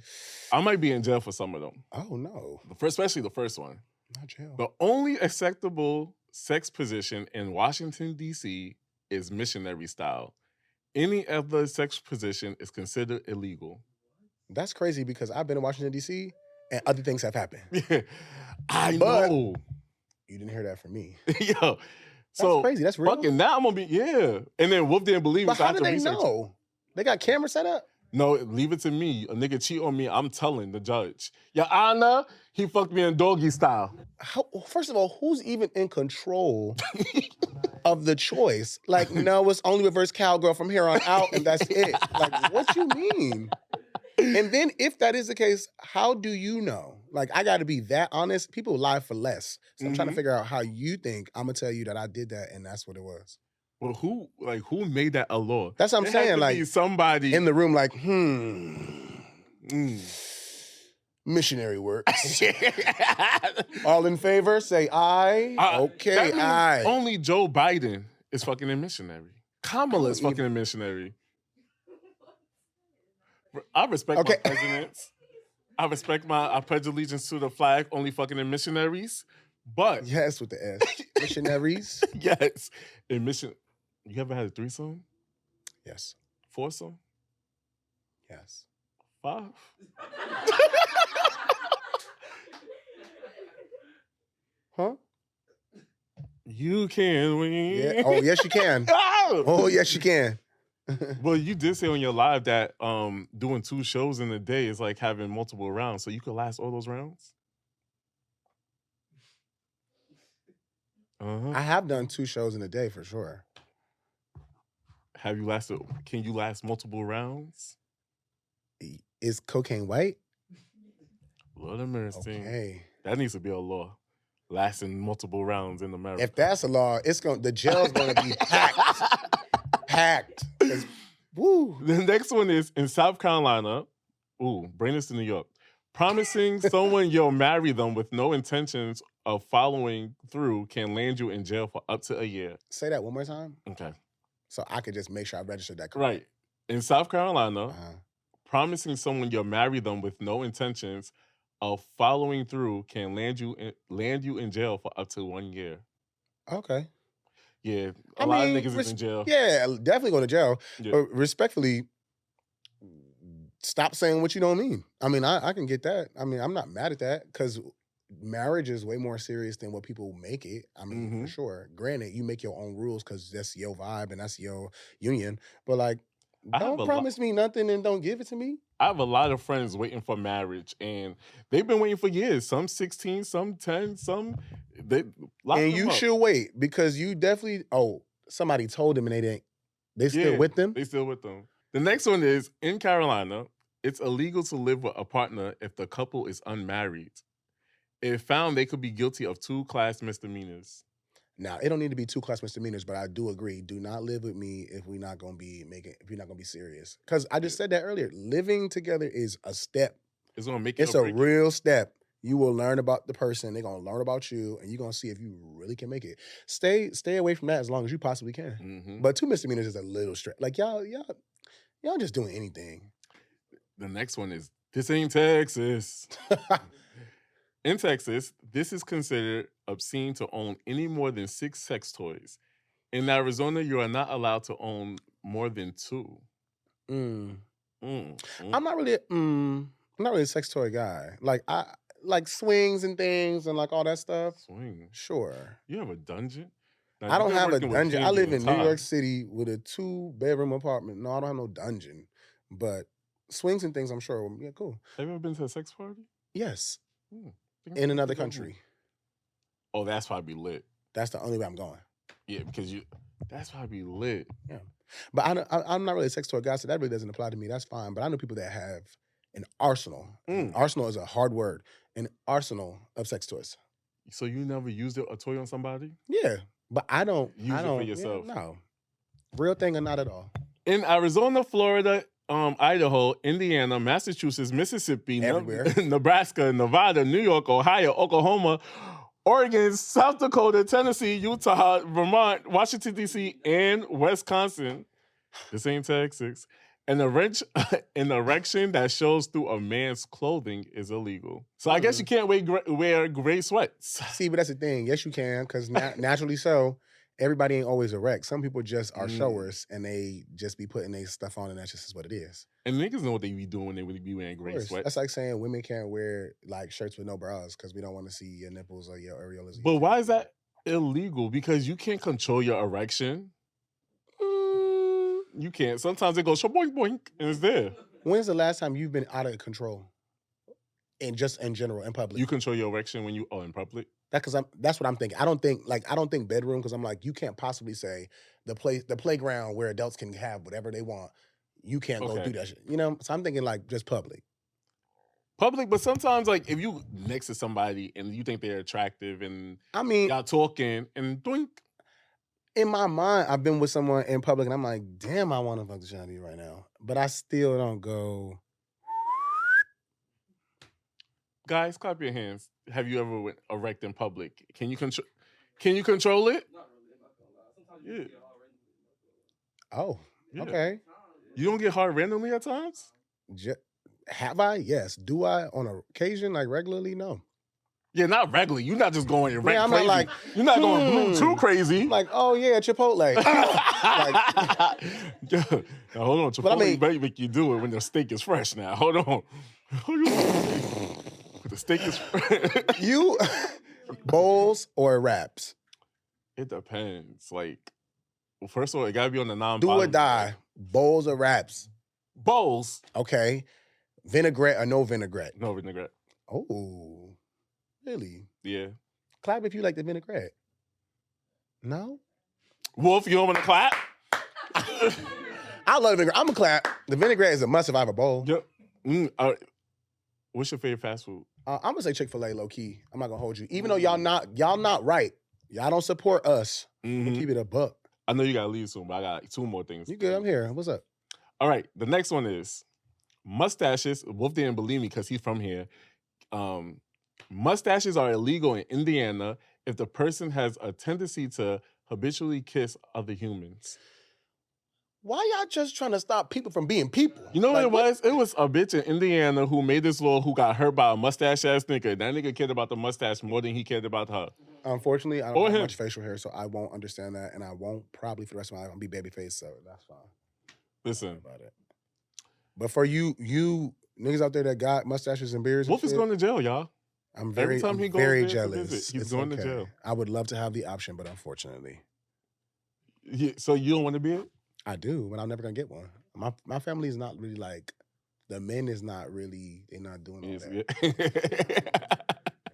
I might be in jail for some of them. Oh, no. Especially the first one. Not jail. The only acceptable sex position in Washington, D.C. is missionary style. Any other sex position is considered illegal. That's crazy because I've been in Washington, D.C., and other things have happened. Yeah, I know. You didn't hear that from me. Yo, so that's crazy. That's real. Fucking now I'm going to be, And then Wolf didn't believe me. But how did they know? They got cameras set up? No, leave it to me. A nigga cheat on me, I'm telling the judge. Your Honor, he fucked me in doggy style. First of all, who's even in control of the choice? Like, no, it's only reverse cowgirl from here on out, and that's it. Like, what you mean? And then if that is the case, how do you know? Like, I got to be that honest. People lie for less. So I'm trying to figure out how you think. I'm going to tell you that I did that, and that's what it was. Well, who made that a law? That's what I'm saying. Like, somebody in the room, like, missionary work. All in favor, say aye. Okay, aye. Only Joe Biden is fucking a missionary. Kamala is fucking a missionary. I respect my presidents. I pledge allegiance to the flag, only fucking in missionaries. But Yes, with the S. Missionaries. yes, in mission. You ever had a threesome? Yes. Foursome? Yes. 5? Huh? You can win. Yeah. Oh, yes, you can. Oh, yes, you can. Well, you did say on your live that doing 2 shows in a day is like having multiple rounds, so you could last all those rounds. I have done 2 shows in a day for sure. Have you lasted? Can you last multiple rounds? Is cocaine white? Lord have mercy. Okay. That needs to be a law. Lasting multiple rounds in America. If that's a law, the jail's gonna be packed. Packed. Woo. The next one is in South Carolina. Ooh, bring this to New York. Promising someone you'll marry them with no intentions of following through can land you in jail for up to a year. Say that one more time. Okay. So I could just make sure I registered that correctly. Right. In South Carolina, Uh-huh. promising someone you'll marry them with no intentions of following through can land you in jail for up to 1 year. Okay. Yeah, a lot of niggas is in jail. Yeah, definitely going to jail. Yeah. But respectfully, stop saying what you don't mean. I mean, I can get that. I mean, I'm not mad at that because marriage is way more serious than what people make it. I mean, for sure. Granted, you make your own rules because that's your vibe and that's your union. But like, don't promise me nothing and don't give it to me. I have a lot of friends waiting for marriage, and they've been waiting for years. Some 16, some 10, some they. And you should wait because you definitely. Oh, somebody told them and they didn't. They still with them. They still with them. The next one is in Carolina. It's illegal to live with a partner if the couple is unmarried. It found they could be guilty of 2 class misdemeanors. Now, it don't need to be 2 class misdemeanors, but I do agree. Do not live with me if we're not gonna be serious. Because I just said that earlier. Living together is a step. It's gonna make It's a real step. You will learn about the person. They're gonna learn about you, and you're gonna see if you really can make it. Stay away from that as long as you possibly can. Mm-hmm. But 2 misdemeanors is a little stretch. Like y'all just doing anything. The next one is this ain't Texas. In Texas, this is considered obscene to own any more than 6 sex toys. In Arizona, you are not allowed to own more than 2. I'm not really a sex toy guy. Like I like swings and things and like all that stuff. Swing. Sure. You have a dungeon? Now, I don't have a dungeon. I live in New York City. City with a 2-bedroom apartment. No, I don't have no dungeon. But swings and things, I'm sure. Yeah, cool. Have you ever been to a sex party? Yes. In another country. Oh, that's probably lit. That's the only way I'm going. Yeah, because that's probably lit. Yeah. But I'm not really a sex toy guy, so that really doesn't apply to me. That's fine. But I know people that have an arsenal. Arsenal is a hard word. An arsenal of sex toys. So you never used a toy on somebody? Yeah. But I don't use it for yourself. Yeah, no. Real thing or not at all. In Arizona, Florida, Idaho, Indiana, Massachusetts, Mississippi, Nebraska, Nevada, New York, Ohio, Oklahoma, Oregon, South Dakota, Tennessee, Utah, Vermont, Washington, D.C., and Wisconsin. This ain't Texas. An erection that shows through a man's clothing is illegal. So I guess you can't wear gray sweats. See, but that's the thing. Yes, you can, because naturally so. Everybody ain't always erect. Some people just are showers and they just be putting their stuff on and that's just what it is. And niggas know what they be doing when they would be wearing gray sweats. That's like saying women can't wear like shirts with no bras because we don't want to see your nipples or your areolas. But why is that illegal? Because you can't control your erection. You can't. Sometimes it goes boink boink and it's there. When's the last time you've been out of control? And just in general, in public. You control your erection when you in public? That's what I'm thinking. I don't think bedroom because I'm like, you can't possibly say the playground where adults can have whatever they want. You can't go do that shit. You know? So I'm thinking like just public. Public, but sometimes like if you next to somebody and you think they're attractive and I mean y'all talking and doink. In my mind, I've been with someone in public and I'm like, damn, I want to fuck the shit out of you right now. But I still don't go. Guys, clap your hands. Have you ever went erect in public? Can you control it? Not really. Yeah. Oh, okay. You don't get hard randomly at times? Have I? Yes. Do I on occasion, like regularly? No. Yeah, not regularly. You're not just going Yeah, I'm crazy. not like, you're not going blue too crazy. I'm like, oh yeah, Chipotle. Like, Yeah. Now, hold on. Chipotle I mean- may make you do it when the steak is fresh now. Hold on. The steak is fresh. you bowls or wraps? It depends. Like, well, first of all, it gotta be on the non. Do or die. Bowls or wraps? Bowls. Okay. Vinaigrette or no vinaigrette? No vinaigrette. Oh, really? Yeah. Clap if you like the vinaigrette. No? Wolf, you don't want to clap? I love vinaigrette. I'm a clap. The vinaigrette is a must if I have a bowl. Yep. What's your favorite fast food? I'm gonna say Chick-fil-A low key. I'm not gonna hold you. Even though y'all not right. Y'all don't support us. Mhm. Keep it a buck. I know you gotta leave soon, but I got 2 more things. You good? I'm here. What's up? All right. The next one is mustaches. Wolf didn't believe me because he's from here. Mustaches are illegal in Indiana if the person has a tendency to habitually kiss other humans. Why y'all just trying to stop people from being people? You know Like, what it was? It was a bitch in Indiana who made this law who got hurt by a mustache-ass nigga. That nigga cared about the mustache more than he cared about her. Unfortunately, I Or don't have him. much facial hair, so I won't understand that, and I won't probably for the rest of my life. I'm gonna be babyface, so that's fine. Listen, About it. But for you niggas out there that got mustaches and beards, and Wolf is shit, going to jail, y'all. I'm very, time I'm he goes very there to jealous. visit, he's It's going to jail. I would love to have the option, but unfortunately, So you don't want to be it? I do, but I'm never gonna get one. My family is not really like the men is not really. They're not doing all that.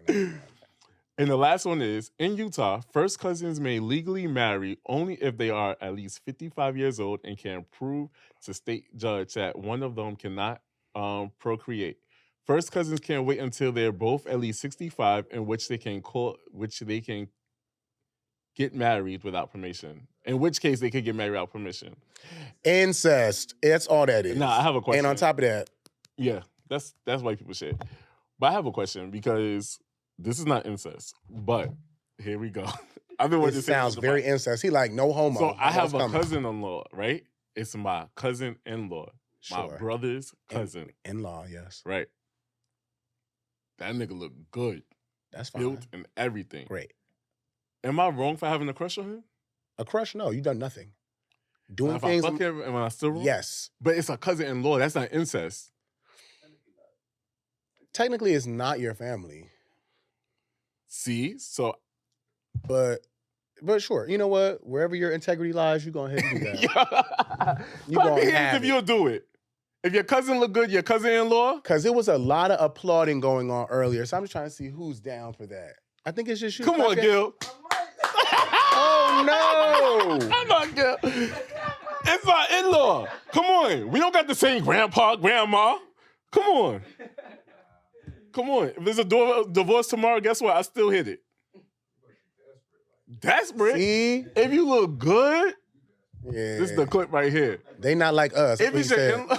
Yeah. And the last one is, in Utah, first cousins may legally marry only if they are at least 55 years old and can prove to state judge that one of them cannot procreate. First cousins can wait until they're both at least 65, in which they can get married without permission. In which case, they could get married without permission. Incest. That's all that is. Now, I have a question. And on top of that, Yeah, that's white people shit. But I have a question because this is not incest. But here we go. I've been wanting it to say sounds this very about- incest. He like no homo. So I have What's a coming? cousin-in-law, right? It's my cousin-in-law, my Sure. brother's cousin, In-law, yes. right? That nigga look good, That's fine. built and everything. Great. Am I wrong for having a crush on him? A crush? No, you done nothing. Doing If things. I fuck him, am I still wrong? Yes. But it's a cousin-in-law. That's not incest. Technically, it's not your family, See? So but sure. You know what? Wherever your integrity lies, you go ahead and do that. You Put gonna me hands have if it. you'll do it. If your cousin look good, your cousin-in-law, Because there was a lot of applauding going on earlier, so I'm just trying to see who's down for that. I think it's just you. come on, Okay. Gil. Oh no! I'm not Gil. It's my in-law. Come on. We don't got the same grandpa, grandma. Come on. Come on. If there's a divorce tomorrow, guess what? I still hit it. Desperate? See? If you look good, Yeah. this is the clip right here. They not like us. If it's your said. in-law.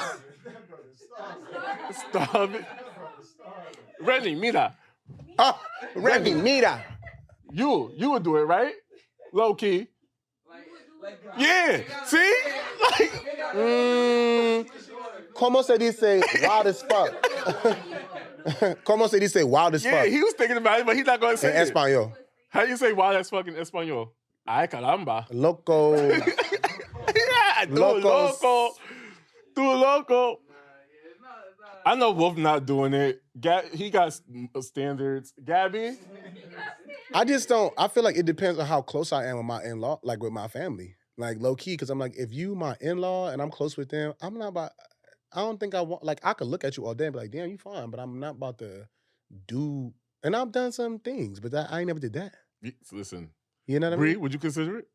Stop it. Rennie, mira. Oh, Remy, mira. You would do it, right? Low key. Yeah. See? Like, ¿Cómo se dice wild as fuck? ¿Cómo se dice wild as yeah, fuck? he was thinking about it, but he's not going to say In it. español. How you say wild as fuck in Espanol? Ay, caramba. Loco. Yeah, tu Locos. loco. Tu loco. I know Wolf not doing it. He got standards. Gabby? I just don't. I feel like it depends on how close I am with my in-law, like with my family. Like low key, because I'm like, if you my in-law and I'm close with them, I'm not about. I don't think I want. Like I could look at you all day and be like, damn, you fine, but I'm not about to do. And I've done some things, but I ain't never did that. Listen. You know what I Bree, mean? would you consider it?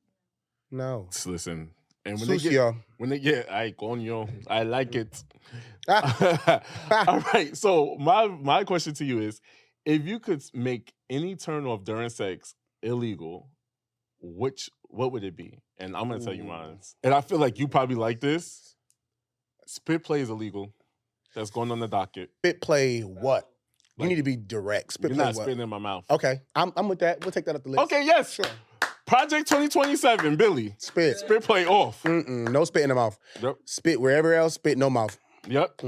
No. Listen. And Sucio. ay, coño, I like it. Ah. All right. So my question to you is, if you could make any turn off during sex illegal, what would it be? And I'm gonna tell you mine. And I feel like you probably like this. Spit play is illegal. That's going on the docket. Spit play what? You Like, need to be direct. Spit You're play not what? spitting in my mouth. Okay, I'm with that. We'll take that off the list. Okay, yes. Sure. Project 2027, Billy. Spit. Spit play off. No spit in the mouth. Yep. Spit wherever else. Spit no mouth. Yep.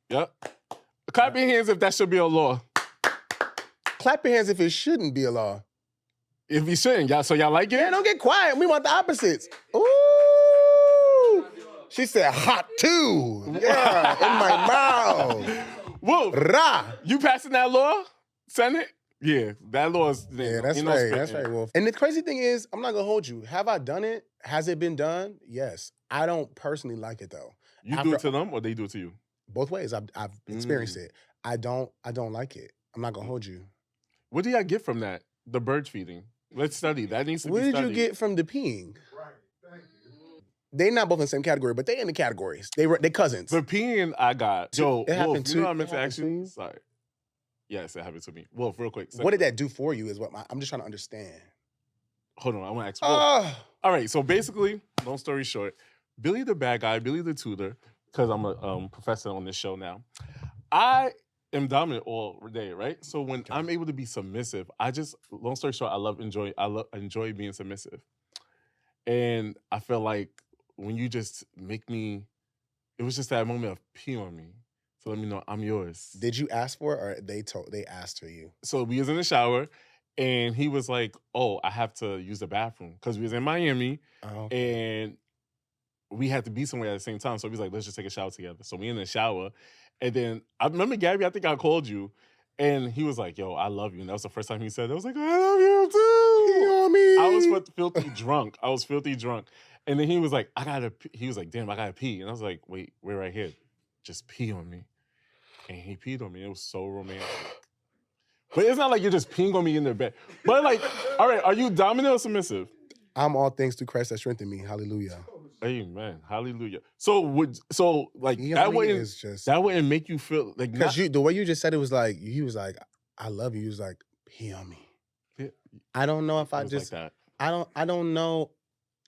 Yep. Clap your hands if that should be a law. Clap your hands if it shouldn't be a law. If you shouldn't, y'all. So y'all like it? Yeah, don't get quiet. We want the opposites. Ooh. She said hot too. Yeah, in my mouth. Wolf, Rah. you passing that law, Senate? Yeah, that law is. Yeah, that's right. That's right, Wolf. And the crazy thing is, I'm not gonna hold you. Have I done it? Has it been done? Yes. I don't personally like it though. You do it to them or they do it to you? Both ways. I've experienced it. I don't like it. I'm not gonna hold you. What do y'all get from that? The bird feeding. Let's study. That needs to What be studied. did you get from the peeing? Right. Thank you. They not both in the same category, but they in the categories. They cousins. The peeing I got. Yo, it happened Wolf, to you know what I meant to happened ask to you? you? Sorry. Yes, it happened to me. Wolf, real quick. What did that do for you is what I'm just trying to understand. Hold on, I want to ask Wolf. All right, so basically, long story short, Billy the bad guy, Billy the tutor, because I'm a professor on this show now, I am dominant all day, right? So when I'm able to be submissive, long story short, I enjoy being submissive. And I feel like when you just make me, it was just that moment of pee on me. So let me know I'm yours. Did you ask for it or they asked for you? So we was in the shower and he was like, oh, I have to use the bathroom. Because we was in Miami and we had to be somewhere at the same time. So he was like, let's just take a shower together. So we in the shower. And then I remember, Gabby, I think I called you. And he was like, yo, I love you. And that was the first time he said it. I was like, I love you too. Pee on me. I was filthy drunk. And then he was like, he was like, damn, I gotta pee. And I was like, wait, we're right here. Just pee on me. And he peed on me. It was so romantic. But it's not like you're just peeing on me in their bed. But like, all right, are you dominant or submissive? I'm all things through Christ that strengthen me. Hallelujah. Amen. Hallelujah. So that wouldn't make you feel like, because the way you just said it was like, he was like, I love you. He was like, pee on me. Yeah. I don't know if I just like that. I don't know.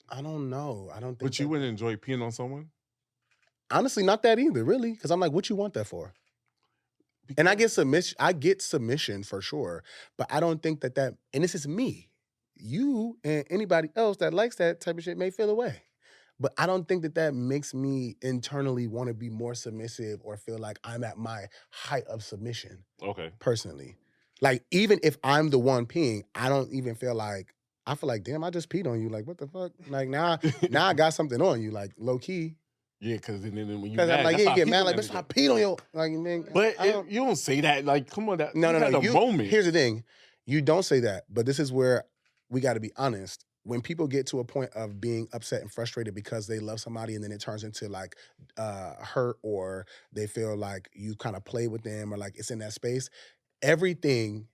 I don't think. But you wouldn't enjoy peeing on someone? Honestly, not that either, really. Because I'm like, what you want that for? And I get submission for sure. But I don't think that, and this is me. You and anybody else that likes that type of shit may feel away. But I don't think that makes me internally want to be more submissive or feel like I'm at my height of submission. Okay. Personally. Like, even if I'm the one peeing, I don't even feel like, I feel like, damn, I just peed on you. Like, what the fuck? Like, now I got something on you, like, low key. Yeah, because then when you mad, I'm like, you get mad, like, bitch, I peed on you. Like, man, but you don't say that. Like, come on, no. Moment. Here's the thing. You don't say that, but this is where we got to be honest. When people get to a point of being upset and frustrated because they love somebody and then it turns into like hurt, or they feel like you kind of play with them, or like it's in that space, everything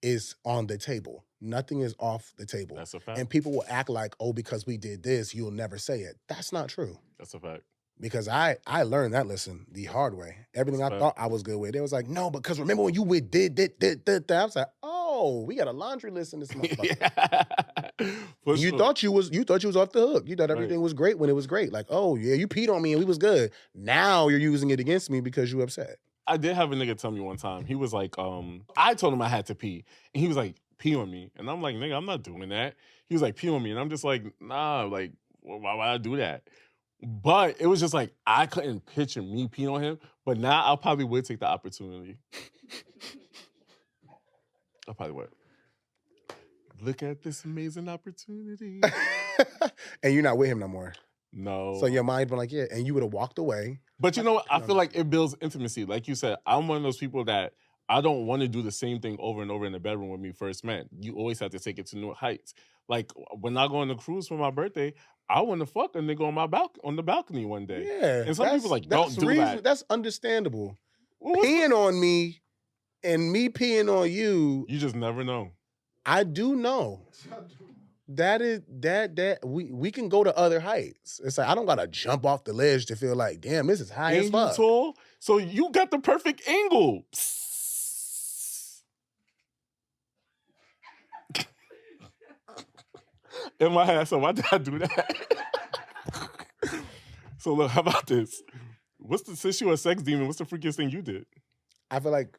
is on the table. Nothing is off the table. That's a fact. And people will act like, oh, because we did this, you'll never say it. That's not true. That's a fact. Because I learned that lesson the hard way. Everything I thought I was good with, it was like, no, because remember when you did. I was like, oh, we got a laundry list in this motherfucker. You thought you was off the hook. You thought everything was great when it was great. Like, oh yeah, you peed on me and we was good. Now you're using it against me because you upset. I did have a nigga tell me one time. He was like, I told him I had to pee, and he was like, pee on me, and I'm like, nigga, I'm not doing that. He was like, pee on me, and I'm just like, nah, like, why would I do that? But it was just like, I couldn't picture me peeing on him. But now I probably would take the opportunity. I probably would. Look at this amazing opportunity. And you're not with him no more. No. So your mind been like, yeah, and you would have walked away. But you know what? I feel like it builds intimacy. Like you said, I'm one of those people that I don't want to do the same thing over and over in the bedroom when we first met. You always have to take it to new heights. Like when I go on the cruise for my birthday, I want to fuck a nigga on the balcony one day. Yeah. And some people like, don't do that. That's understandable. Peeing on me and me peeing on you. You just never know. I do know. That we can go to other heights. It's like I don't gotta jump off the ledge to feel like, damn, this is high as fuck. You tall, so you got the perfect angle. In my head, so why did I do that? So look, how about this? Since you're a sex demon, what's the freakiest thing you did? I feel like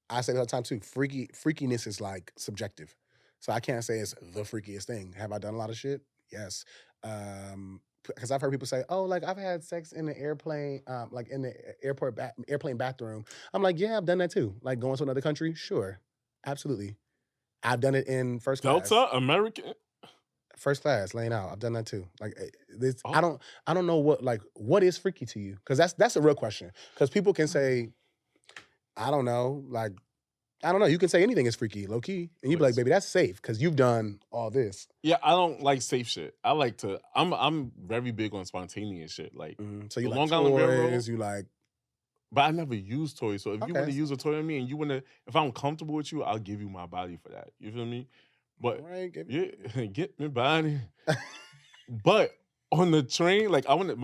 I say that all the time too. Freakiness is like subjective. So I can't say it's the freakiest thing. Have I done a lot of shit? Yes. because I've heard people say, "Oh, like I've had sex in the airplane, like in the airplane bathroom." I'm like, "Yeah, I've done that too. Like going to another country, sure, absolutely. I've done it in first class, Delta, American. laying out. I've done that too. Like this, Oh. I don't know what is freaky to you, because that's a real question. Because people can say, I don't know, like I don't know. You can say anything is freaky, low key, and you be like, "Baby, that's safe because you've done all this." Yeah, I don't like safe shit. I like to. I'm very big on spontaneous shit. Like, So you the like Long Island Railroad, toys, you like. but I never use toys. So if you want Okay. to use a toy on me and you want to, if I'm comfortable with you, I'll give you my body for that. You feel me? But Right, yeah, get me body. But on the train, like I want to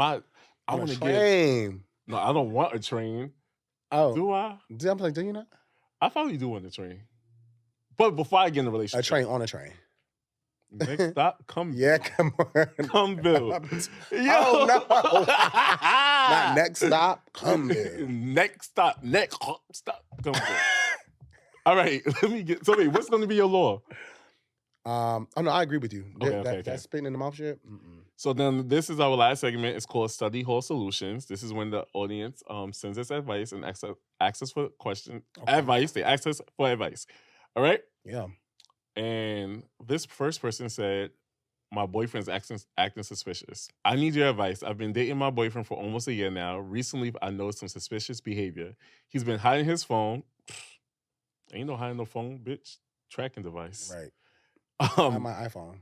get. train. No, I don't want a train. Oh, Do I? I'm like, do you not? I probably do want a train. But before I get in a A relationship, train on a train. next stop, come. Yeah, come on. Come Bill. Oh, no. Not next stop, come Bill. Next stop, come Bill. All right, let me get. So wait, what's going to be your law? Oh no, I agree with you. Okay. That spitting in the mouth shit. Mm-mm. So then this is our last segment. It's called Study Hall Solutions. This is when the audience sends us advice and asks us for questions. Okay. Advice. They ask us for advice. All right? Yeah. And this first person said, my boyfriend's acting suspicious. I need your advice. I've been dating my boyfriend for almost a year now. Recently, I noticed some suspicious behavior. He's been hiding his phone. Ain't no hiding no phone, bitch. Tracking device. Right. On my iPhone.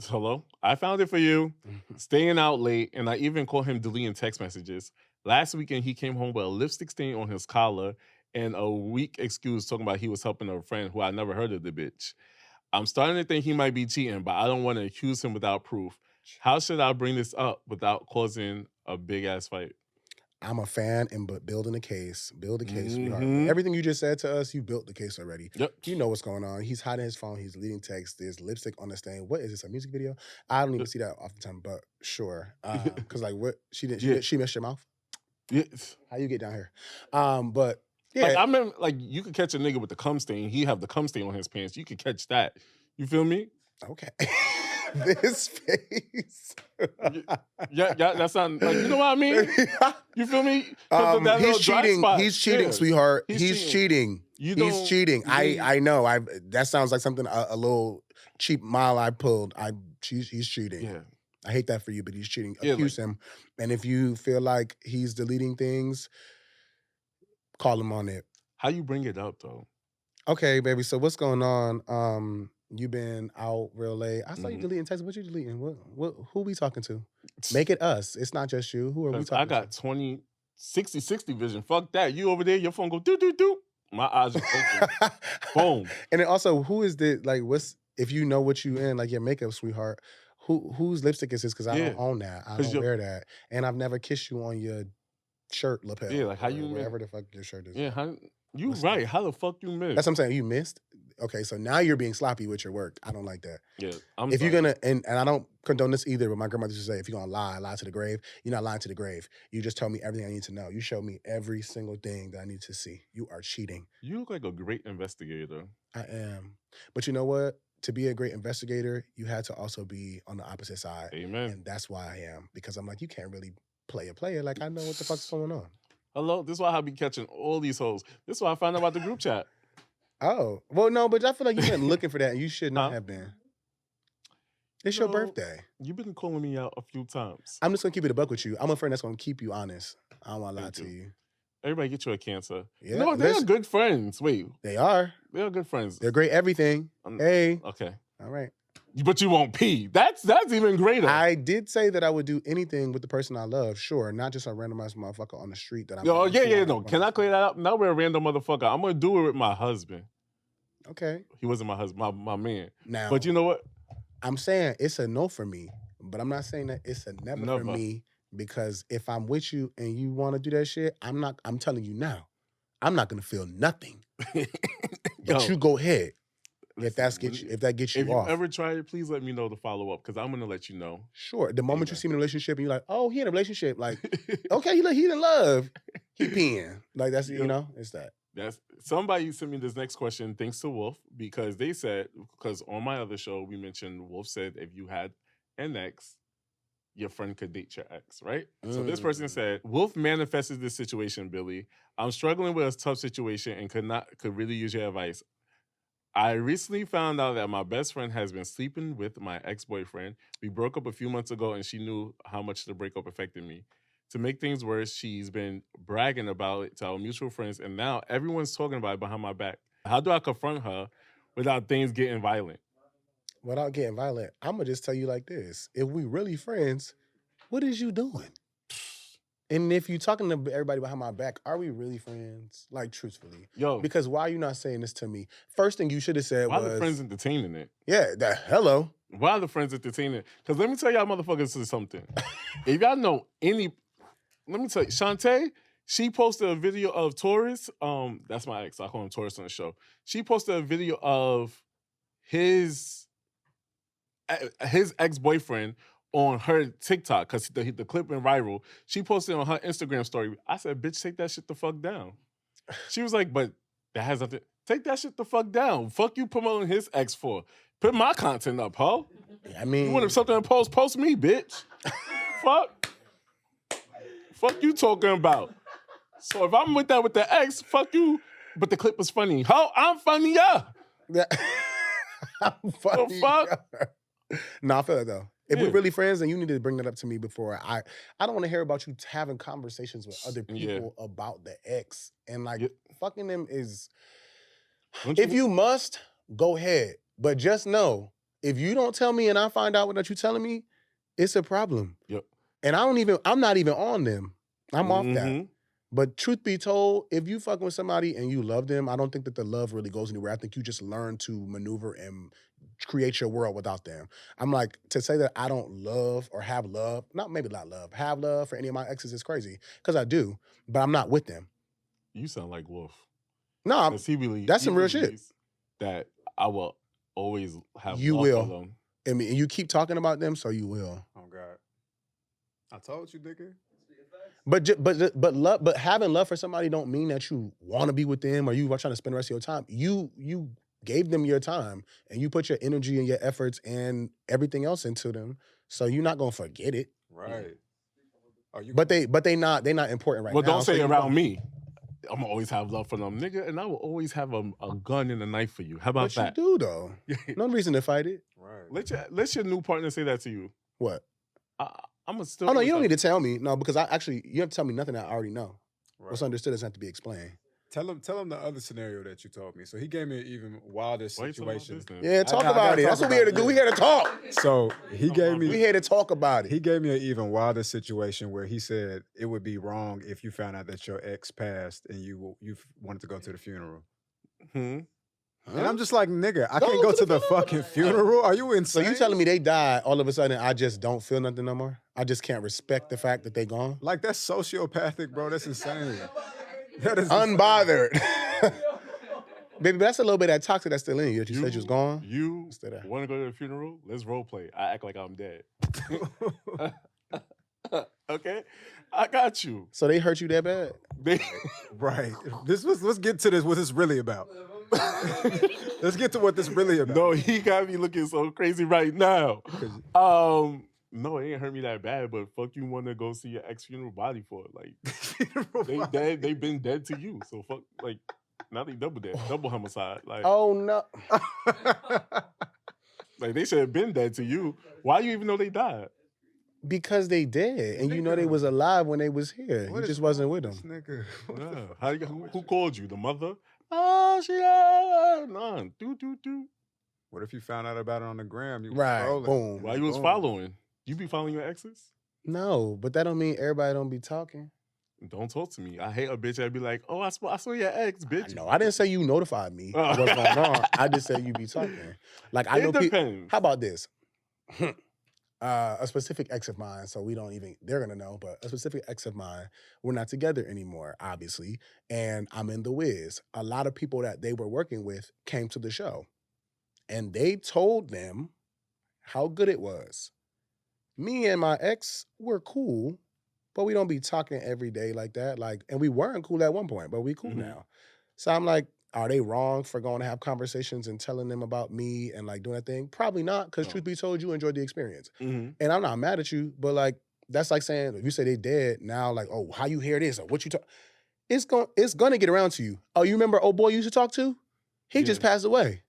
Hello? I found it for you. Staying out late, and I even caught him deleting text messages. Last weekend, he came home with a lipstick stain on his collar and a weak excuse talking about he was helping a friend who I never heard of the bitch. I'm starting to think he might be cheating, but I don't want to accuse him without proof. How should I bring this up without causing a big-ass fight? I'm a fan but building a case. Build a case, sweetheart. Mhm. Everything you just said to us, you built the case already. Yep. You know what's going on. He's hiding his phone. He's deleting text. There's lipstick on the stain. What is this, a music video? I don't even see that off the time, but sure. Because like what? She missed your mouth? Yes. How you get down here? But yeah. Like, I remember, like, you could catch a nigga with the cum stain. He have the cum stain on his pants. You could catch that. You feel me? Okay. This face. Yeah, that's not, like, you know what I mean? You feel me? He's cheating. He's cheating, sweetheart. He's cheating. He's cheating. I know. That sounds like something a little cheap mile I pulled. He's cheating. Yeah. I hate that for you, but he's cheating. Yeah, Accuse him. And if you feel like he's deleting things, call him on it. How you bring it up, though? Okay, baby. So what's going on? You been out real late. I saw you deleting text. What you deleting? Who we talking to? Make it us. It's not just you. Who are we talking to? I got 60 vision. Fuck that. You over there, your phone go do. My eyes are open. Boom. And then also, who is the, like, if you know what you in, like your makeup, sweetheart, whose lipstick is this? Because I don't own that. I don't wear that. And I've never kissed you on your shirt lapel. Yeah, like how you wherever the fuck your shirt is. Yeah, you right. How the fuck you missed? That's what I'm saying. You missed? Okay, so now you're being sloppy with your work. I don't like that. Yeah, if you're gonna, and I don't condone this either, but my grandmother used to say, if you're gonna lie to the grave. You're not lying to the grave. You just tell me everything I need to know. You show me every single thing that I need to see. You are cheating. You look like a great investigator. I am. But you know what? To be a great investigator, you had to also be on the opposite side. Amen. And that's why I am. Because I'm like, you can't really play a player. Like, I know what the fuck's going on. Hello? This is why I be catching all these hoes. This is why I found out about the group chat. Oh. Well, no, but I feel like you've been looking for that, and you should not have been. It's your birthday. You've been calling me out a few times. I'm just going to keep it a buck with you. I'm a friend that's going to keep you honest. I don't want to lie to you. Everybody get you a cancer. Yeah, no, they are good friends. Wait. They are. They are good friends. They're great everything. Hey. Okay. All right. But you won't pee. That's even greater. I did say that I would do anything with the person I love. Sure. Not just a randomized motherfucker on the street that I'm... No, no. Can I clear that up? Now we're a random motherfucker. I'm going to do it with my husband. Okay. He wasn't my husband, my man. Now, but you know what? I'm saying it's a no for me, but I'm not saying that it's a never for me, because if I'm with you and you want to do that shit, I'm telling you now, I'm not going to feel nothing. But you go ahead. If that gets you off. If you ever try it, please let me know to follow up, because I'm going to let you know. Sure. The moment you see me in a relationship and you're like, oh, he in a relationship. Like, okay, he in love. He peeing. Like, that's, it's that. Somebody sent me this next question thanks to Wolf, because they said, because on my other show we mentioned, Wolf said if you had an ex your friend could date your ex, right? So this person said, Wolf manifested this situation, Billy. I'm struggling with a tough situation and could really use your advice. I recently found out that my best friend has been sleeping with my ex-boyfriend. We broke up a few months ago and she knew how much the breakup affected me. To make things worse, she's been bragging about it to our mutual friends and now everyone's talking about it behind my back. How do I confront her without things getting violent? Without getting violent, I'm going to just tell you like this. If we really friends, what is you doing? And if you talking to everybody behind my back, are we really friends? Like, truthfully. Yo. Because why are you not saying this to me? First thing you should have said Why was... are the friends entertaining it? Yeah, hello. Why are the friends entertaining it? Because let me tell y'all motherfuckers something. If y'all know any... Let me tell you, Shantae, she posted a video of Taurus. That's my ex. I call him Taurus on the show. She posted a video of his ex-boyfriend on her TikTok because the clip went viral. She posted on her Instagram story. I said, bitch, take that shit the fuck down. She was like, but that has nothing. Take that shit the fuck down. Fuck you promoting his ex for. Put my content up, ho. I mean... You want something to post me, bitch. Fuck. Fuck you talking about. So if I'm with that with the ex, fuck you. But the clip was funny. Ho, I'm funnier. I'm funny. The fuck? No, I feel it though. If we're really friends, then you need to bring that up to me before I don't want to hear about you having conversations with other people about the ex. And like fucking them is... If you must, go ahead. But just know, if you don't tell me and I find out what you're telling me, it's a problem. Yep. And I'm not even on them. I'm off that. But truth be told, if you fucking with somebody and you love them, I don't think that the love really goes anywhere. I think you just learn to maneuver and create your world without them. I'm like, to say that I don't love or have love, have love for any of my exes is crazy. Because I do, but I'm not with them. You sound like Wolf. No, that's some real shit. That I will always have you love will. for them. I mean, you keep talking about them, so you will. Oh God, I told you, nigga. But having love for somebody don't mean that you want to be with them or you are trying to spend the rest of your time. You gave them your time and you put your energy and your efforts and everything else into them. So you're not gonna forget it. Right. But they not important right now. Well, don't say so around me. I'm gonna always have love for them, nigga, and I will always have a gun and a knife for you. How about that? You do though. No reason to fight it. Right. Let your new partner say that to you. What? I'm gonna still. Oh no, you don't need to tell me. No, because you have to tell me nothing that I already know. Right. What's understood doesn't have to be explained. Tell him the other scenario that you told me. So he gave me an even wilder situation. Yeah, talk about it. That's what we here to do. We here to talk. So he gave me. We here to talk about it. He gave me an even wilder situation where he said it would be wrong if you found out that your ex passed and you wanted to go to the funeral. And I'm just like, nigga, I can't go to the fucking funeral. Are you insane? So you telling me they died, all of a sudden I just don't feel nothing no more? I just can't respect the fact that they gone? Like, that's sociopathic, bro. That's insane. That is unbothered. Baby, but that's a little bit of that toxic that's still in you. That you said you was gone. You want to go to the funeral? Let's role play. I act like I'm dead. Okay? I got you. So they hurt you that bad? Right. Let's get to this, what it's really about. Let's get to what this really about. No, he got me looking so crazy right now. No, it ain't hurt me that bad, but fuck you want to go see your ex-funeral body for it. Like, they've been dead to you. So fuck, like, now they double dead, double homicide. Like, oh no. Like, they should have been dead to you. Why you even know they died? Because they dead, and you know they was alive when they was here. You just wasn't with them. Nigga. Yeah. Who called you? The mother? Oh, she had none. Do. What if you found out about it on the gram? You right, was boom. Why you was following? You be following your exes? No, but that don't mean everybody don't be talking. Don't talk to me. I hate a bitch that'd be like, oh, I saw your ex, bitch. No, I didn't say you notified me what's going on. I just said you be talking. Like, I know people. How about this? A specific ex of mine, so they're gonna know, but a specific ex of mine, we're not together anymore, obviously, and I'm in the Wiz. A lot of people that they were working with came to the show, and they told them how good it was. Me and my ex were cool, but we don't be talking every day like that. Like, and we weren't cool at one point, but we cool now. So I'm like, Are they wrong for going to have conversations and telling them about me and like doing that thing? Probably not, because truth be told, you enjoyed the experience. And I'm not mad at you, but like that's like saying if you say they dead now, like, oh, how you hear this or what you talk? It's gonna get around to you. Oh, you remember old boy you used to talk to? He just passed away,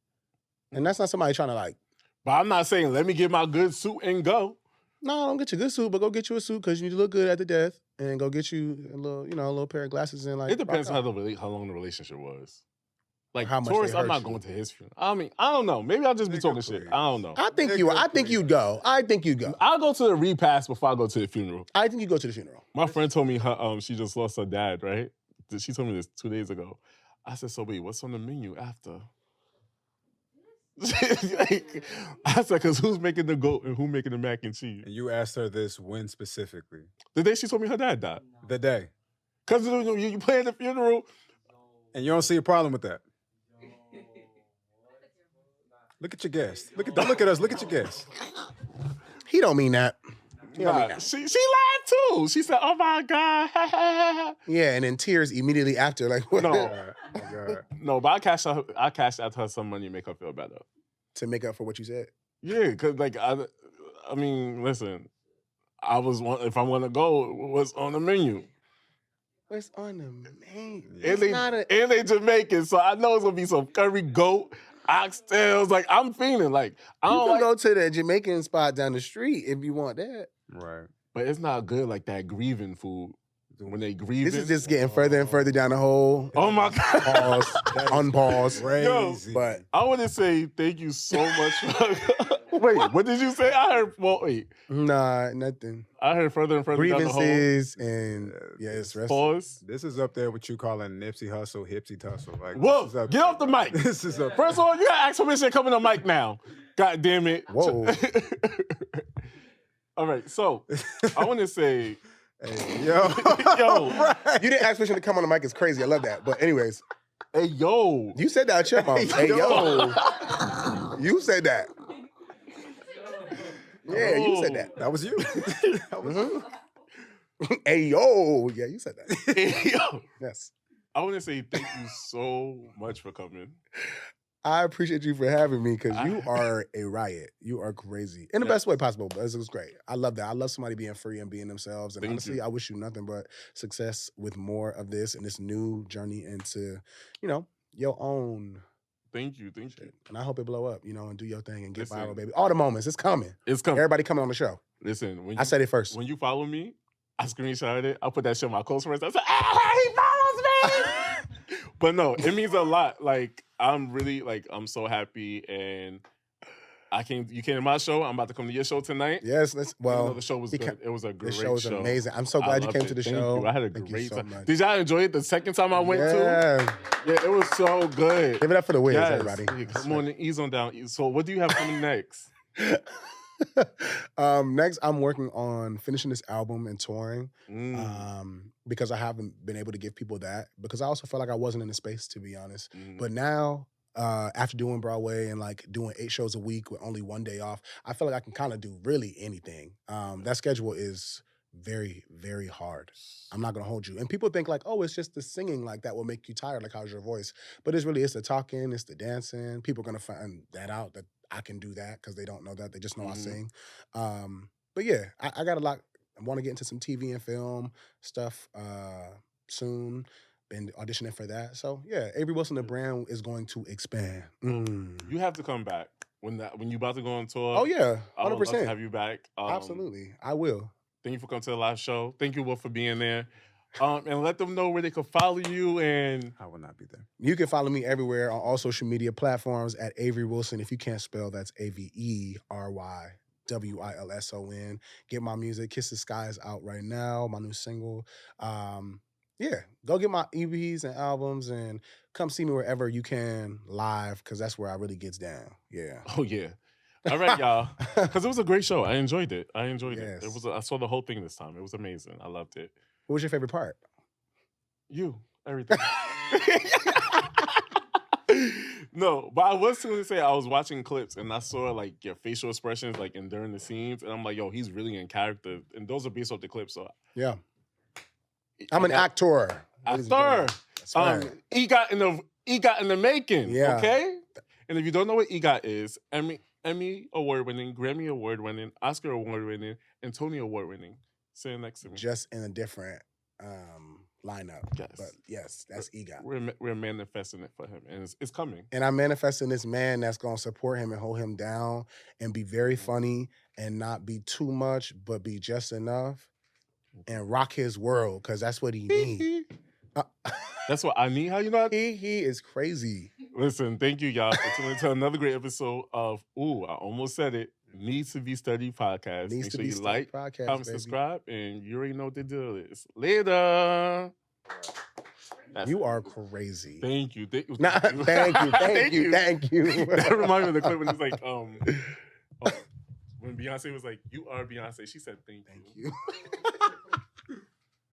and that's not somebody trying to like. But I'm not saying let me get my good suit and go. No, don't get your good suit, but go get you a suit because you look good at the death, and go get you a little pair of glasses and like. It depends how long the relationship was. Like how much Taurus, I'm not going to his funeral. I mean, I don't know. Maybe I'll just be talking shit. I don't know. I think you'd go. I think you'd go. I'll go to the repast before I go to the funeral. I think you go to the funeral. My friend told me she just lost her dad, right? She told me this 2 days ago. I said, so wait, what's on the menu after? I said, because who's making the goat and who making the mac and cheese? And you asked her this when specifically? The day she told me her dad died. The day. Because you plan the funeral. And you don't see a problem with that? Look at your guest. Don't look at us. Look at your guest. He don't mean that. Nah, she lied too. She said, "Oh my god." Yeah, and then tears immediately after. Like what? No, but I cashed out her some money to make her feel better. To make up for what you said. Yeah, because like I mean, listen, if I want to go, what's on the menu? What's on the menu? And they Jamaican, so I know it's gonna be some curry goat. Oxtails, like I'm feeling like I don't can go to the Jamaican spot down the street if you want that. Right. But it's not good like that grieving food. When they grieving. This is just getting further and further down the hole. Oh my God. Pause. Unpause. Crazy. Yo, but I want to say thank you so much for wait, what did you say? I heard wait. Nah, nothing. I heard further and further grievances down the hole. And yes, pause. This is up there what you calling Nipsey Hussle, Hipsy Tussle. Like, whoa, get off the mic. This is up. First of all, you gotta ask permission to come on the mic now. God damn it. Whoa. All right, so I want to say, hey, yo, right. You didn't ask permission to come on the mic. It's crazy. I love that. But anyways, hey yo, you said that out your mouth. Hey yo, you said that. Yeah, you said that. That was you. Hey yo, yeah, you said that. Hey yo, yes. I want to say thank you so much for coming. I appreciate you for having me because you are a riot. You are crazy. In the best way possible, but it was great. I love that. I love somebody being free and being themselves. And honestly, I wish you nothing but success with more of this and this new journey into, your own. Thank you. And I hope it blow up, and do your thing and get viral, baby. All the moments. It's coming. It's coming. Everybody coming on the show. Listen, I said it first. When you follow me, I screenshotted it. I put that shit on my close friends. I said, he follows me! But no, it means a lot. Like, I'm really, I'm so happy. And you came to my show. I'm about to come to your show tonight. Yes. The show was good. It was a great show. The show was amazing. I'm so glad you came to the show. You. I had a great time. Did y'all enjoy it the second time I went too? Yeah, it was so good. Give it up for the Wiz, everybody. Yeah, come on, ease on down. So what do you have coming next? Next, I'm working on finishing this album and touring because I haven't been able to give people that because I also felt like I wasn't in the space, to be honest. But now, after doing Broadway and doing 8 shows a week with only 1 day off, I feel like I can kind of do really anything. That schedule is very, very hard. I'm not gonna hold you. And people think it's just the singing that will make you tired. How's your voice? But it's the talking, it's the dancing. People are gonna find that out that I can do that because they don't know that. They just know I sing. But yeah, I got a lot. I want to get into some TV and film stuff soon. Been auditioning for that. So yeah, Avery Wilson, the brand is going to expand. You have to come back when you about to go on tour. Oh yeah, 100%. I would love to have you back. Absolutely, I will. Thank you for coming to the live show. Thank you, Will, for being there. And let them know where they can follow you. And I will not be there. You can follow me everywhere on all social media platforms at Avery Wilson. If you can't spell, that's AVERYWILSON. Get my music. Kiss the Sky is out right now. My new single. Go get my EPs and albums and come see me wherever you can live because that's where I really gets down. Yeah. Oh yeah. All right, y'all. Because it was a great show. I enjoyed it. Yes. It was. I saw the whole thing this time. It was amazing. I loved it. What was your favorite part? You. Everything. No, but I was going to say I was watching clips and I saw your facial expressions and during the scenes and I'm like, yo, he's really in character. And those are based off the clips. So yeah. I'm an actor. Ladies and gentlemen, After. that's right. EGOT in the making. Yeah. Okay? And if you don't know what EGOT is, Emmy award-winning, Grammy award-winning, Oscar award-winning, and Tony award-winning. Sitting next to me. Just in a different lineup. Yes. But yes, that's EGOT. We're manifesting it for him, and it's coming. And I'm manifesting this man that's going to support him and hold him down and be very funny and not be too much, but be just enough and rock his world because that's what he needs. That's what I need. How you know? He is crazy. Listen, thank you, y'all, for tuning to another great episode of I almost said it. Needs to Be Studied podcast. Needs Make to sure be you studied like, podcast, comment, baby. subscribe, and you already know what the deal is. Later. You are crazy. Thank you. Thank you. Nah, thank you. That reminded me of the clip when it's like, when Beyonce was like, "You are Beyonce." She said, "Thank you."